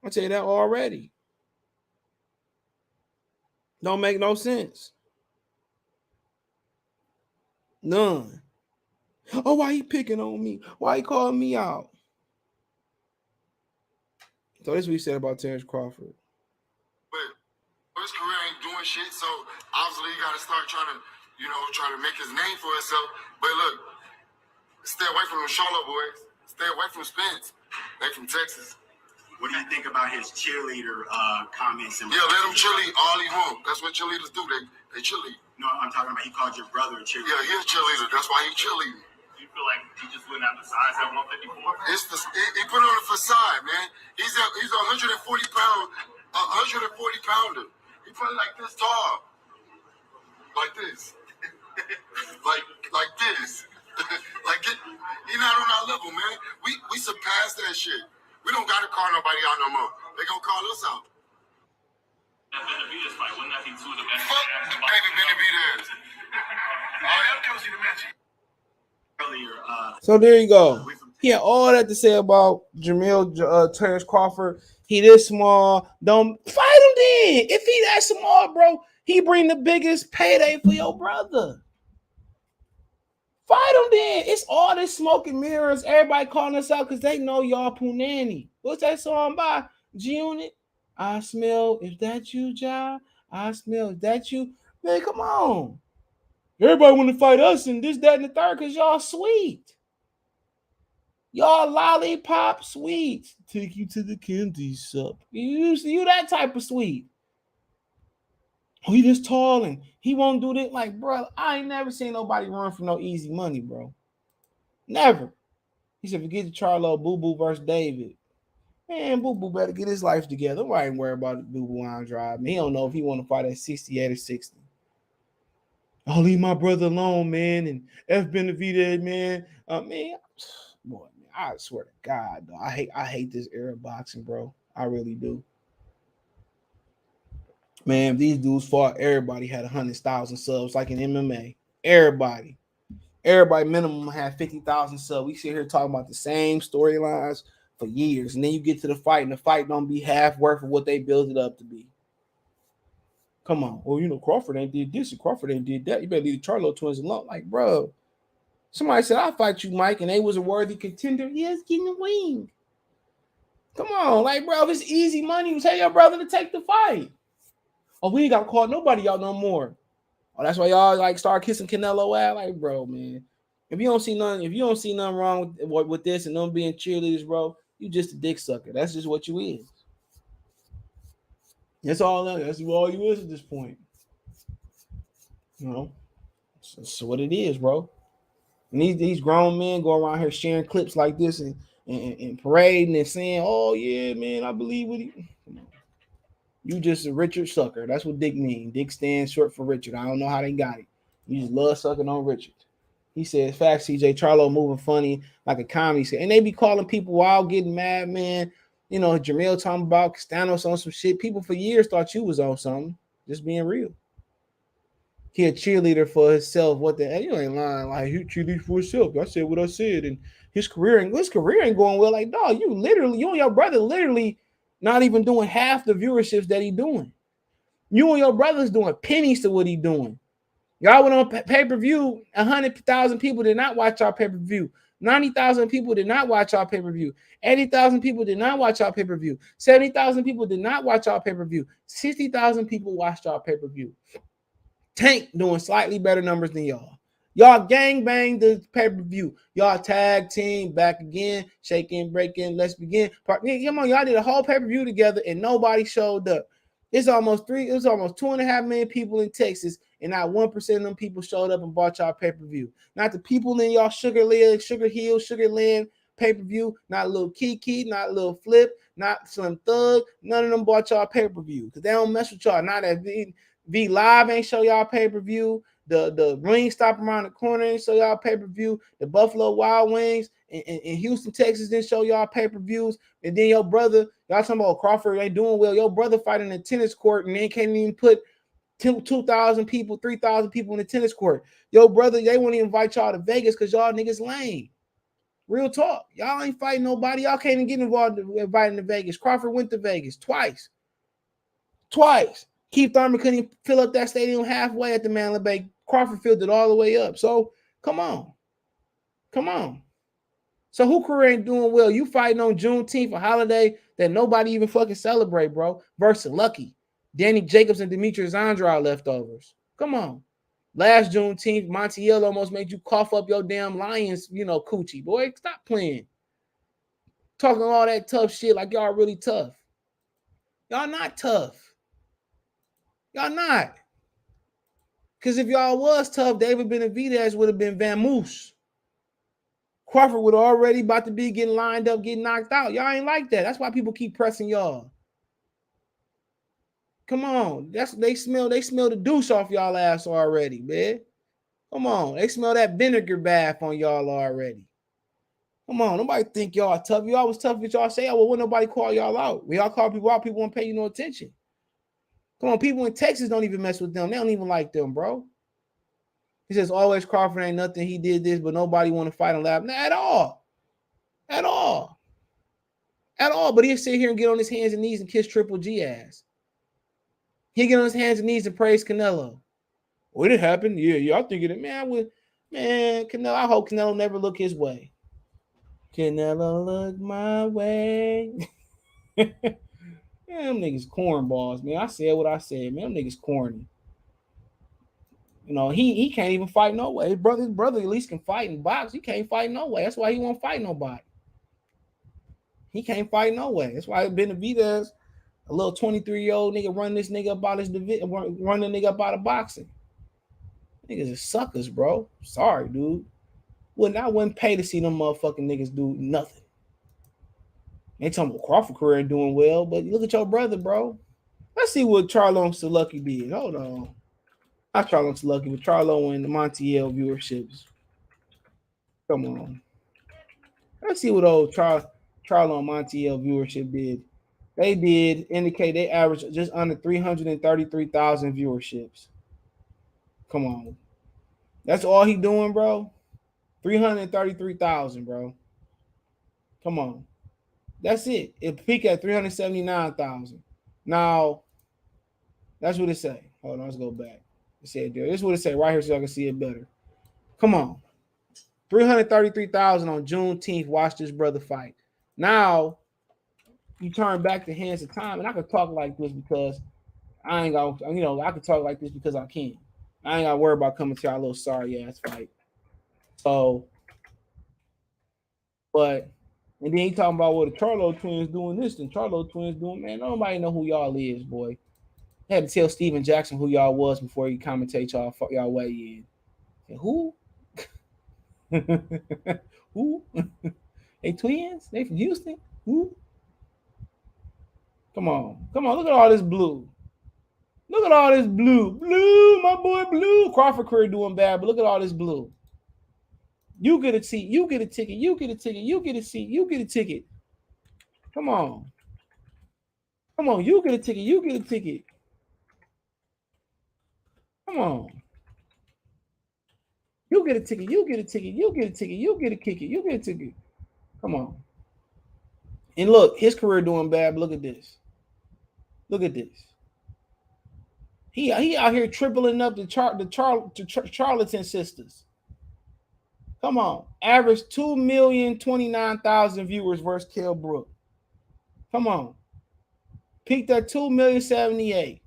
I'll tell you that already. Don't make no sense. None. Oh, why he picking on me? Why he calling me out? So this is what he said about Terrence Crawford. But his career ain't doing shit, so obviously he got to start trying to make his name for himself. But look, stay away from the Charlo boys. Stay away from Spence. They from Texas. What do you think about his cheerleader comments? Yeah, let him cheerlead all he want. That's what cheerleaders do. They cheerlead. No, I'm talking about he called your brother a cheerleader. Yeah, he's a cheerleader. That's why he's cheerleading. Do you feel like he just wouldn't have the size at 154? He put on a facade, man. He's a 140 pounder. He probably like this tall, like this, like this. He's not on our level, man. We surpassed that shit. We don't gotta call nobody out no more. They gonna call us out. That Benavidez fight, wouldn't that be two of the best? Fuck David Benavidez. That comes you to mention. So there you go. He had all that to say about Jermall, Terrence Crawford. He this small. Don't fight him then. If he that small, bro, he bring the biggest payday for your brother. Fight him then. It's all this smoke and mirrors. Everybody calling us out because they know y'all punani. What's that song by G-Unit? I smell, is that you, Ja? I smell, is that you? Man, come on. Everybody want to fight us and this, that, and the third because y'all sweet. Y'all lollipop sweet. Take you to the candy shop. You that type of sweet. Oh, he just tall and he won't do that. Like, bro, I ain't never seen nobody run for no easy money, bro. Never. He said, forget the Charlo, Boo Boo versus David. Man, Boo Boo better get his life together. I ain't worried about Boo Boo on drive. He don't know if he want to fight at 68 or 60. I'll leave my brother alone, man. And F Benavidez, man. Man, boy, man, I swear to God, though, I hate this era of boxing, bro. I really do. Man, if these dudes fought, everybody had 100,000 subs, like in MMA. Everybody minimum had 50,000 subs. We sit here talking about the same storylines for years, and then you get to the fight, and the fight don't be half worth of what they build it up to be. Come on. Well, you know, Crawford ain't did this and Crawford ain't did that. You better leave the Charlo twins alone. Like, bro, somebody said, I'll fight you, Mike, and they was a worthy contender. Yes, getting a wing. Come on. Like, bro, if it's easy money, you tell your brother to take the fight. Oh, we ain't got to call nobody out no more. Oh, that's why y'all like start kissing Canelo out. Like, bro, man. If you don't see nothing wrong with this and them being cheerleaders, bro, you just a dick sucker. That's just what you is. That's all you is at this point. You know, that's what it is, bro. And these grown men go around here sharing clips like this and parading and saying, "Oh yeah, man, I believe with you." Come on. You just a Richard sucker. That's what Dick means. Dick stands short for Richard. I don't know how they got it. You just love sucking on Richard. He says, "Facts, CJ Charlo moving funny like a comedy." And they be calling people wild, getting mad, man. You know, Jermall talking about Castano on some shit. People for years thought you was on something. Just being real. He a cheerleader for himself. What the hell? You ain't lying. Like, he cheerleader for himself. I said what I said, and his career ain't going well. Like, dog, you and your brother literally not even doing half the viewerships that he doing. You and your brother's doing pennies to what he doing. Y'all went on pay-per-view. 100,000 people did not watch our pay-per-view. 90,000 people did not watch our pay-per-view. 80,000 people did not watch our pay-per-view. 70,000 people did not watch our pay-per-view. 60,000 people watched our pay-per-view. Tank doing slightly better numbers than y'all. Y'all gang bang the pay-per-view. Y'all tag team back again, shaking, breaking, let's begin. Come on, y'all did a whole pay-per-view together and nobody showed up. It's almost 2.5 million people in Texas, and not 1% of them people showed up and bought y'all pay-per-view. Not the people in y'all Sugar Hill, Sugarland pay-per-view, not little Kiki, not little Flip, not Slim Thug. None of them bought y'all pay-per-view because they don't mess with y'all. Not that V Live ain't show y'all pay-per-view. The ring stop around the corner ain't show y'all pay-per-view. The Buffalo Wild Wings in Houston, Texas didn't show y'all pay-per-views. And then your brother, y'all talking about Crawford ain't doing well. Your brother fighting in a tennis court and they can't even put 2,000 people, 3,000 people in the tennis court. Your brother, they won't even invite y'all to Vegas because y'all niggas lame. Real talk. Y'all ain't fighting nobody. Y'all can't even get involved inviting to Vegas. Crawford went to Vegas twice. Keith Thurman couldn't even fill up that stadium halfway at the Mandalay Bay. Crawford filled it all the way up. So come on. So who career ain't doing well? You fighting on Juneteenth, a holiday that nobody even fucking celebrate, bro. Versus Lucky, Danny Jacobs, and Demetrius Andrade leftovers. Come on. Last Juneteenth, Montiel almost made you cough up your damn Lions, coochie. Boy, stop playing. Talking all that tough shit like y'all really tough. Y'all not tough. Y'all not. Because if y'all was tough, David Benavidez would have been Van Moose. Crawford would have already about to be getting lined up, getting knocked out. Y'all ain't like that. That's why people keep pressing y'all. Come on. They smell the douche off y'all ass already, man. Come on. They smell that vinegar bath on y'all already. Come on. Nobody think y'all tough. Y'all was tough, but y'all say, well, wouldn't nobody call y'all out? We all call people out. People won't pay you no attention. Come on. People in Texas don't even mess with them. They don't even like them, bro. He says, always Crawford ain't nothing. He did this, but nobody want to fight him live. Nah, at all. But he'll sit here and get on his hands and knees and kiss Triple G ass. He'll get on his hands and knees and praise Canelo. Would it happen? Yeah, I think it. Man, Canelo, I hope Canelo never look his way. Canelo look my way. Man, them niggas cornballs, man. I said what I said, man. Them niggas corny. He can't even fight no way. His brother at least can fight and box. He can't fight no way. That's why he won't fight nobody. He can't fight no way. That's why Benavidez, a little 23-year-old nigga, run this nigga up out his division, run the nigga up out of boxing. Niggas are suckers, bro. Sorry, dude. I wouldn't pay to see them motherfucking niggas do nothing. They talking about Crawford career doing well, but look at your brother, bro. Let's see what Charlo and Salucky did. Hold on. Not Charlo and Salucky, but Charlo and the Montiel viewerships. Come on. Let's see what old Charlo and Montiel viewership did. They did indicate they averaged just under 333,000 viewerships. Come on. That's all he doing, bro? 333,000, bro. Come on. That's it. It peaked at 379,000. Now, that's what it say. Hold on, let's go back. It said there. This is what it say right here so I can see it better. Come on. 333,000 on Juneteenth. Watch this brother fight. Now, you turn back the hands of time, and I could talk like this because I ain't got, I could talk like this because I can. I ain't got to worry about coming to our little sorry ass fight. So, and then he talking about what the Charlo twins doing this and Charlo twins doing, man. Nobody know who y'all is, boy. I had to tell Steven Jackson who y'all was before he commentate y'all weigh in. And who? Who? They twins? They from Houston? Who? Come on. Come on. Look at all this blue. Look at all this blue. Blue, my boy Blue. Crawford career doing bad, but look at all this blue. You get a seat. You get a ticket. You get a ticket. You get a seat. You get a ticket. Come on. Come on. You get a ticket. You get a ticket. Come on. You get a ticket. You get a ticket. You get a ticket. You get a ticket. You get a ticket. Come on. And look, his career doing bad, but look at this. Look at this. He out here tripling up the charlatan sisters. Come on. Average 2,029,000 viewers versus Kell Brook. Come on. Peaked at 2,078,000.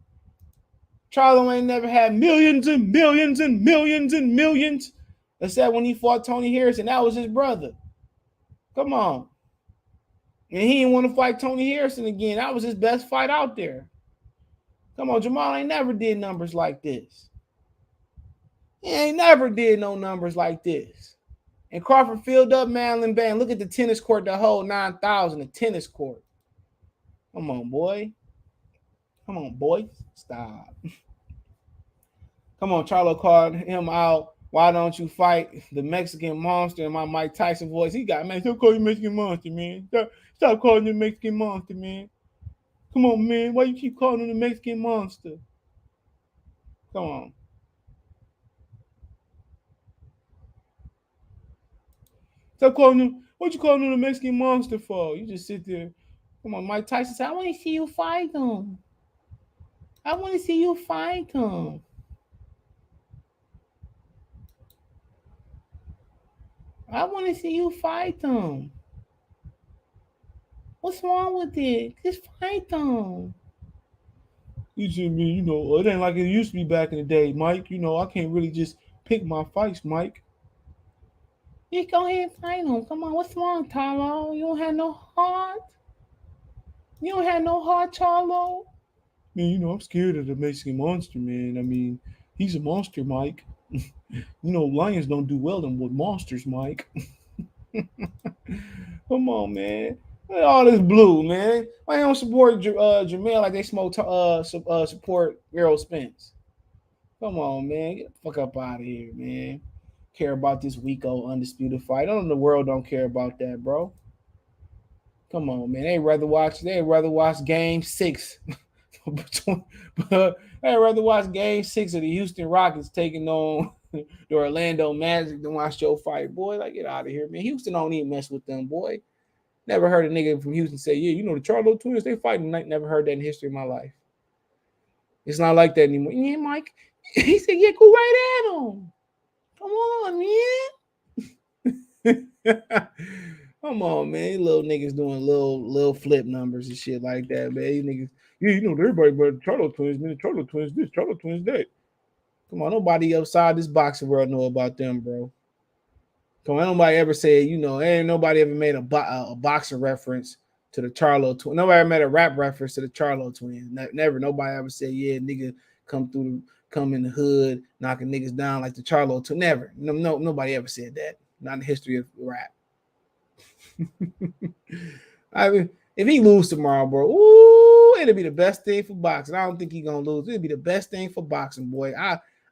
Charlo ain't never had millions and millions and millions and millions. Except when he fought Tony Harrison. That was his brother. Come on. And he didn't want to fight Tony Harrison again. That was his best fight out there. Come on, Jermall ain't never did numbers like this. He ain't never did no numbers like this. And Crawford filled up Maryland Band. Look at the tennis court, the whole 9,000, the tennis court. Come on, boy. Come on, boy. Stop. Come on, Charlo called him out. Why don't you fight the Mexican monster in my Mike Tyson voice? He got, man, stop calling you Mexican monster, man. Stop calling him Mexican monster, man. Come on, man. Why you keep calling him the Mexican monster? Come on. Stop calling him. What you calling him the Mexican monster for? You just sit there. Come on, Mike Tyson said, I want to see you fight him. I want to see you fight him. I want to see you fight him. What's wrong with it? Just fight them. You see me, it ain't like it used to be back in the day, Mike. I can't really just pick my fights, Mike. Just go ahead and fight them. Come on, what's wrong, Charlo? You don't have no heart? You don't have no heart, Charlo? Man, I'm scared of the Mexican monster, man. I mean, he's a monster, Mike. Lions don't do well with monsters, Mike. Come on, man. Look at all this blue, man. Why you don't support Jermall like they support Errol Spence? Come on, man. Get the fuck up out of here, man. Care about this week old undisputed fight. I don't know, the world don't care about that, bro. Come on, man. They'd rather watch game 6. They'd rather watch game 6 of the Houston Rockets taking on the Orlando Magic than watch your fight, boy. Like, get out of here, man. Houston don't even mess with them, boy. Never heard a nigga from Houston say, yeah, the Charlo twins, they fighting tonight. Never heard that in the history of my life. It's not like that anymore. Yeah, Mike. He said, yeah, go right at him. Come on, man. Come on, man. Little niggas doing little flip numbers and shit like that, man. These niggas, yeah, everybody but Charlo twins, man. Charlo twins this, Charlo twins that. Come on, nobody outside this boxing world know about them, bro. Come on, nobody ever said, ain't nobody ever made a boxing reference to the Charlo twins. Nobody ever made a rap reference to the Charlo twins. Never. Nobody ever said, yeah, nigga come in the hood, knocking niggas down like the Charlo twins. Never. No, nobody ever said that. Not in the history of rap. I mean, if he lose tomorrow, bro, it'll be the best thing for boxing. I don't think he's gonna lose. It'll be the best thing for boxing, boy.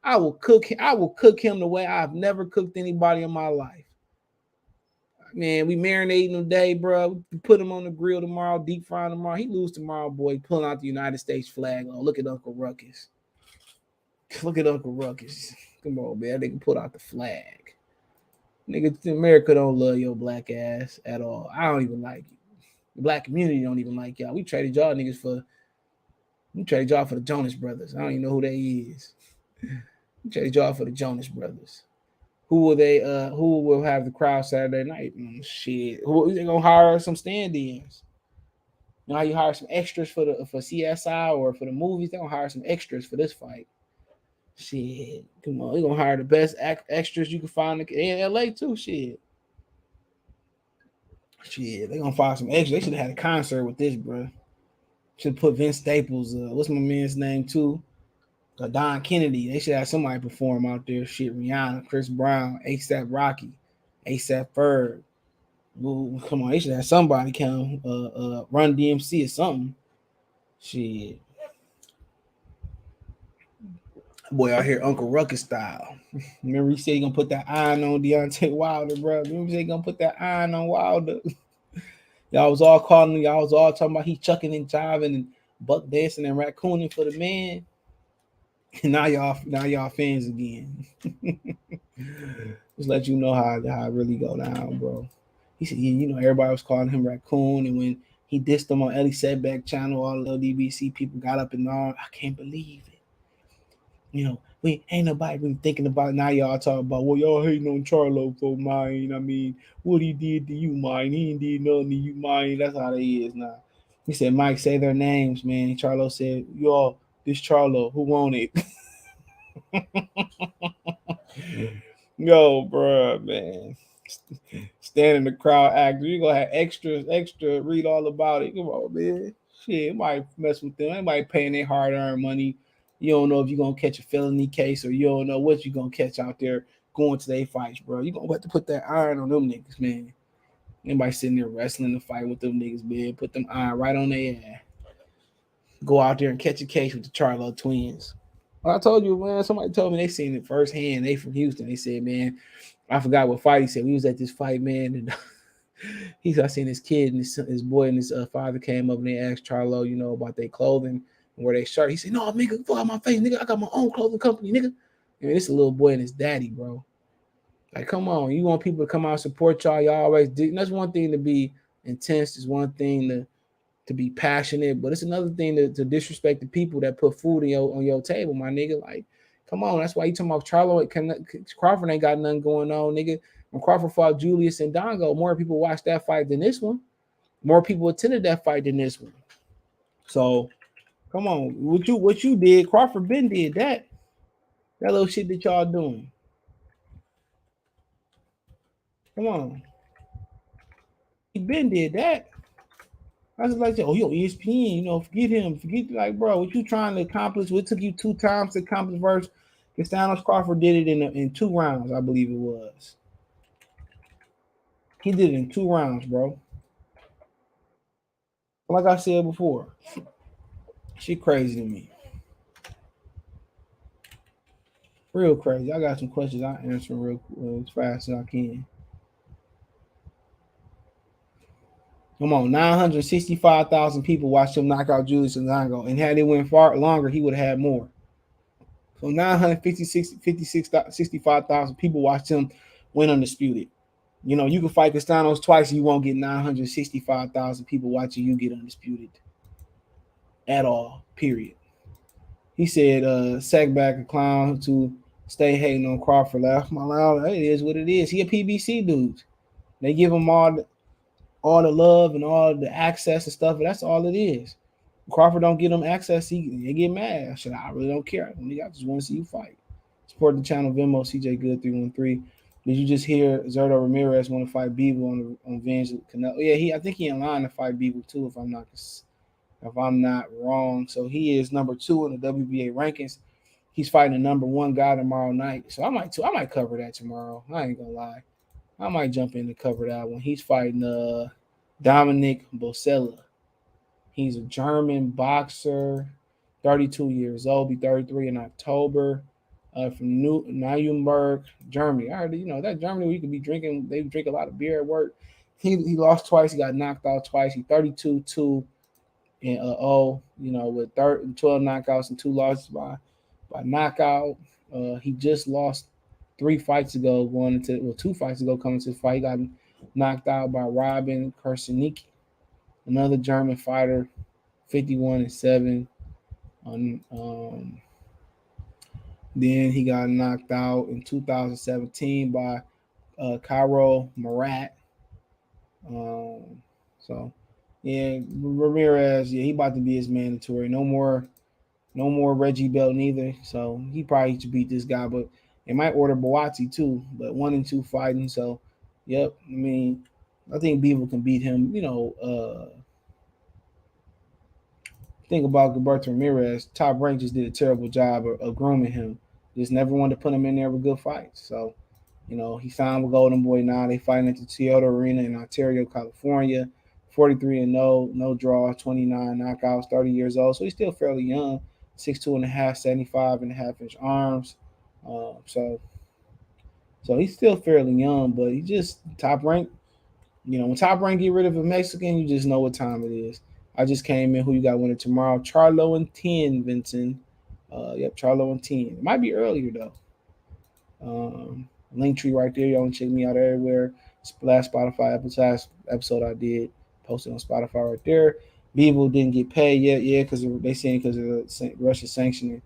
I will cook him the way I've never cooked anybody in my life. Man, we marinating him today, bro. We put him on the grill tomorrow, deep frying tomorrow. He lose tomorrow, boy. Pulling out the United States flag. Oh, look at Uncle Ruckus. Look at Uncle Ruckus. Come on, man. They can put out the flag. Nigga, America don't love your black ass at all. I don't even like you. The black community don't even like y'all. We traded y'all niggas for the Jonas Brothers. I don't even know who they is. We traded y'all for the Jonas Brothers. Who will have the crowd Saturday night? Shit. Who they gonna hire some stand-ins? You know how you hire some extras for CSI or for the movies? They gonna hire some extras for this fight. Shit. Come on, they gonna hire the best extras you can find in LA too. Shit, they gonna find some extras. They should have had a concert with this, bro. Should put Vince Staples, what's my man's name too? Don Kennedy. They should have somebody perform out there. Shit, Rihanna, Chris Brown, ASAP Rocky. ASAP Ferg. Ooh, come on, they should have somebody come Run DMC or something. Shit. Boy out here, Uncle Ruckus style. Remember he said he gonna put that iron on Deontay Wilder, bro. Remember he said he gonna put that iron on Wilder. Y'all was all calling, y'all was all talking about he chucking and jiving and buck dancing and raccooning for the man. And now y'all fans again. Just let you know how it really go down, bro. He said, everybody was calling him raccoon, and when he dissed him on Eddie Setback channel, all the LDBC people got up and on. I can't believe it. We ain't nobody really thinking about it. Now y'all talking about, well, y'all hating on Charlo for mine. I mean, what he did to you, mine. He ain't did nothing to you, mine. That's how they is now. He said, Mike, say their names, man. Charlo said, y'all, this Charlo, who want it? Yo, bro, man. Stand in the crowd actor. You're gonna have extra, read all about it. Come on, man. Shit, it might mess with them. They might paying their hard-earned money. You don't know if you're gonna catch a felony case, or you don't know what you're gonna catch out there going to their fights, bro. You're gonna have to put that iron on them niggas, man. Anybody sitting there wrestling the fight with them niggas, man. Put them iron right on their ass. Go out there and catch a case with the Charlo twins. Well, I told you, man, somebody told me they seen it firsthand. They from Houston. They said, man, I forgot what fight he said. We was at this fight, man, and I seen his kid and his boy and his father came up and they asked Charlo, about their clothing and where they shirt. He said, no, nigga, fuck out my face, nigga. I got my own clothing company, nigga. I mean, it's a little boy and his daddy, bro. Like, come on. You want people to come out and support y'all. Y'all always do. And that's one thing to be intense. It's one thing to be passionate, but it's another thing to disrespect the people that put food on your table, my nigga. Like, come on. That's why you talking about Charlo. Crawford ain't got nothing going on, nigga. When Crawford fought Julius and Dongo, more people watched that fight than this one. More people attended that fight than this one. So, come on. What you did, Crawford Ben did that. That little shit that y'all doing. Come on. He Ben did that. I was like, ESPN, forget him. Forget, like, bro, what you trying to accomplish? What took you 2 times to accomplish versus Castano? Crawford did it in 2 rounds, I believe it was. He did it in 2 rounds, bro. Like I said before, she crazy to me. Real crazy. I got some questions I answer real as fast as I can. Come on, 965,000 people watched him knock out Julius Ndongo, and had it went far longer, he would have had more. So 65,000 people watched him win undisputed. You can fight Castanos twice, and you won't get 965,000 people watching you get undisputed at all. Period. He said, "Sack back a clown to stay hating on Crawford." Laugh my loud. It is what it is. He a PBC dude. They give him all the love and all the access and stuff, but that's all it is. Crawford don't get them access, they get mad. I really don't care. I just want to see you fight. Support the channel, Venmo, CJ Good 313. Did you just hear Zerto Ramirez want to fight Bivol on Venge Canelo? Yeah, I think he in line to fight Bivol too, if I'm not wrong. So he is number 2 in the WBA rankings. He's fighting the number 1 guy tomorrow night. So I might cover that tomorrow. I ain't gonna lie. I might jump in to cover that one. He's fighting Dominic Bosella. He's a German boxer, 32 years old, be 33 in October, from Nuremberg, Germany. I heard that Germany where you could be drinking, they drink a lot of beer at work. He lost twice, he got knocked out twice. He 32-2 and 0, with 12 knockouts and 2 losses by knockout. He just lost 2 fights ago coming to the fight. He got knocked out by Robin Kursanicki, another German fighter, 51-7. Then he got knocked out in 2017 by Cairo Marat. So yeah, Ramirez, he about to be his mandatory. No more Reggie Bell neither. So he probably should beat this guy, but they might order Boati too, but 1 and 2 fighting. So, yep. I mean, I think Bivol can beat him. Think about Gilberto Ramirez. Top Rank just did a terrible job of grooming him. Just never wanted to put him in there with good fights. So, You know, he signed with Golden Boy now. They fighting at the Toyota Arena in Ontario, California. 43-0, no draw, 29 knockouts, 30 years old. So he's still fairly young. 6'2 and a half, 75.5-inch arms. So he's still fairly young, but he just top rank. You know, when Top Rank get rid of a Mexican, you just know what time it is. I just came in. Who you got winning tomorrow? Charlo and 10, Vincent. Yep, Charlo and 10. It might be earlier, though. Link tree right there. Y'all can check me out everywhere. Last Spotify episode I did. Posted on Spotify right there. Bivol didn't get paid yet. Yeah, because they saying because of the Russia sanctioning.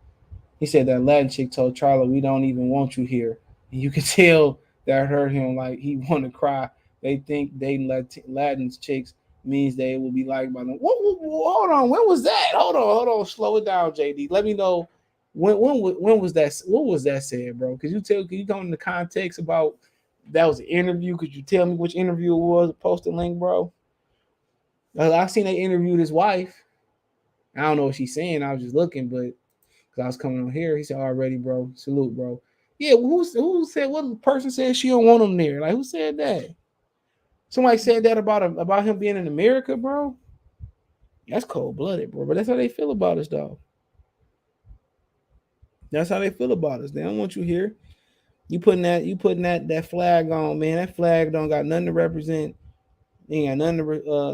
He said that Latin chick told Charlo, "We don't even want you here." And you could tell that hurt him like he wanted to cry. They think dating Latin chicks means they will be liked by them. Hold on, when was that? Hold on, slow it down, JD. Let me know when was that? What was that said, bro? Could you go into context about that was an interview? Could you tell me which interview it was? Post a link, bro. I seen they interviewed his wife. I don't know what she's saying. I was just looking, but because I was coming on here, he said, "Already, bro. Salute, bro." Yeah, who said what person said she don't want him there? Like who said that? Somebody said that about him being in America, bro. That's cold blooded, bro. But that's how they feel about us, though. That's how they feel about us. They don't want you here. You putting that flag on, man. That flag don't got nothing to represent. Ain't got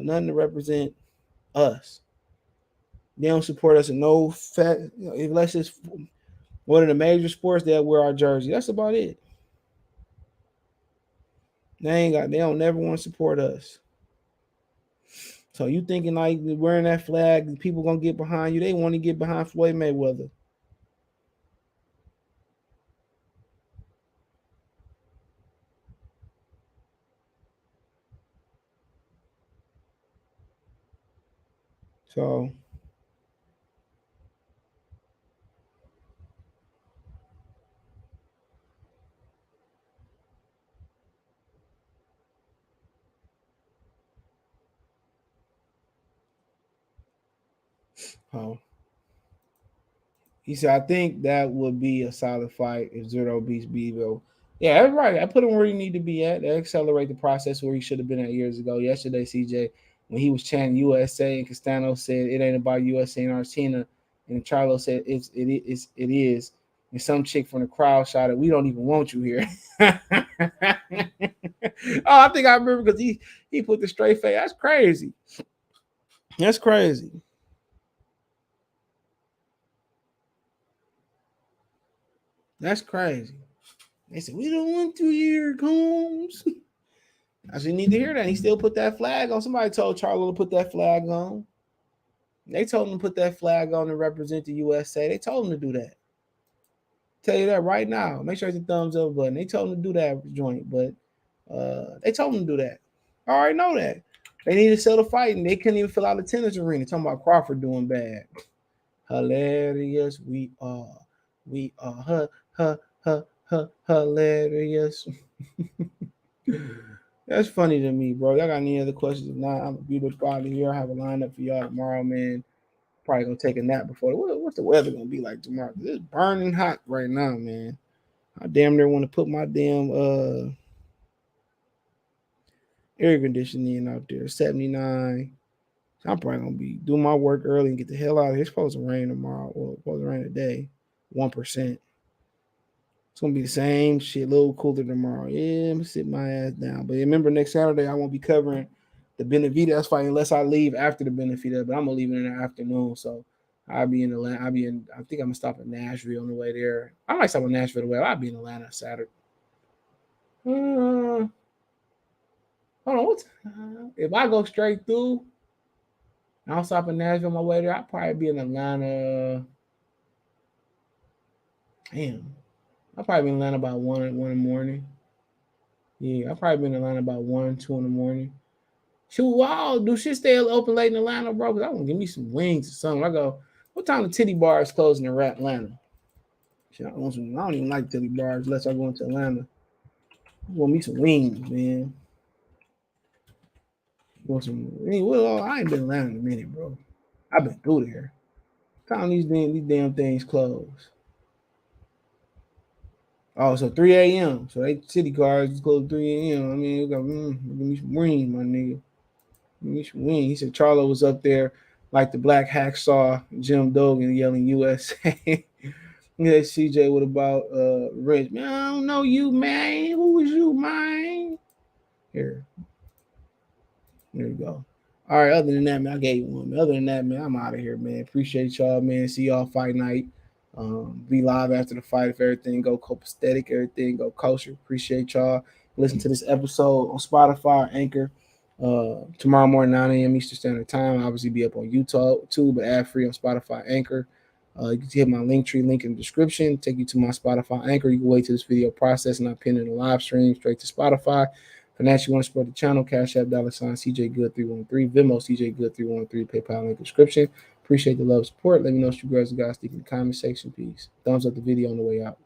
nothing to represent us. They don't support us in no fact, unless it's one of the major sports that wear our jersey. That's about it. They don't never want to support us. So you thinking like wearing that flag, people gonna get behind you? They want to get behind Floyd Mayweather. So he said, I think that would be a solid fight if Zero beats Bivol. Yeah, that's right. I put him where he need to be at. They accelerate the process where he should have been at years ago. Yesterday, CJ, when he was chanting USA and Castano said it ain't about USA and Argentina, and Charlo said it is. And some chick from the crowd shouted, "We don't even want you here." Oh, I think I remember because he put the straight face. That's crazy. That's crazy. That's crazy. They said, "We don't want you here, Combs." I should need to hear that. He still put that flag on. Somebody told Charlo to put that flag on. They told him to put that flag on to represent the USA. They told him to do that. Tell you that right now. Make sure it's a thumbs up button. They told him to do that joint, but they told him to do that. I already know that. They need to settle fighting. They couldn't even fill out the tennis arena. Talking about Crawford doing bad. Hilarious. We are. Hilarious. That's funny to me, bro. Y'all got any other questions? If not, I'm a beautiful body here. I have a lineup for y'all tomorrow, man. Probably gonna take a nap before. What's the weather gonna be like tomorrow? It's burning hot right now, man. I damn near want to put my damn air conditioning out there. 79. So I'm probably gonna be doing my work early and get the hell out of here. It's supposed to rain tomorrow. Well, it's supposed to rain today. 1%. It's gonna be the same shit, a little cooler tomorrow. Yeah, I'm gonna sit my ass down. But remember, next Saturday I won't be covering the Benavidez fight unless I leave after the Benavidez. But I'm gonna leave it in the afternoon, so I'll be in Atlanta. I think I'm gonna stop in Nashville on the way there. I might stop in Nashville the way. I'll be in Atlanta Saturday. Hold on, if I go straight through, I'll stop in Nashville on my way there. I'll probably be in Atlanta. Damn. I'll probably be in Atlanta about 1 in the morning. Yeah, I'll probably be in Atlanta about 1, 2 in the morning. Shoot, wow, do shit stay open late in Atlanta, bro? Because I want to give me some wings or something. I go, what time the titty bar is closing in Atlanta? Shit, I don't even like titty bars unless I go into Atlanta. I want me some wings, man. I ain't been in Atlanta in a minute, bro. I've been through there. What time these damn things close? Oh, so 3 a.m. So they city cars close 3 a.m. I mean, we got give me some wings, my nigga. Give me some wings. He said Charlo was up there like the black hacksaw Jim Dogan yelling USA. Yeah, CJ, what about Rich? Man, I don't know you, man. Who is you, man? Here. There you go. All right, other than that, man, I gave you one. Other than that, man, I'm out of here, man. Appreciate y'all, man. See y'all fight night. Be live after the fight if everything go copacetic, everything go kosher. Appreciate y'all. Listen to this episode on Spotify, Anchor. Tomorrow morning, 9 a.m. Eastern Standard Time. I'll obviously be up on YouTube too, but ad-free on Spotify, Anchor. You can hit my Linktree link in the description. Take you to my Spotify Anchor. You can wait till this video process and I pin in the live stream straight to Spotify. Financially, you want to support the channel, Cash App, $sign CJ Good 313, Venmo CJ Good 313, PayPal link description. Appreciate the love and support. Let me know what you girls and guys think in the comment section. Peace. Thumbs up the video on the way out.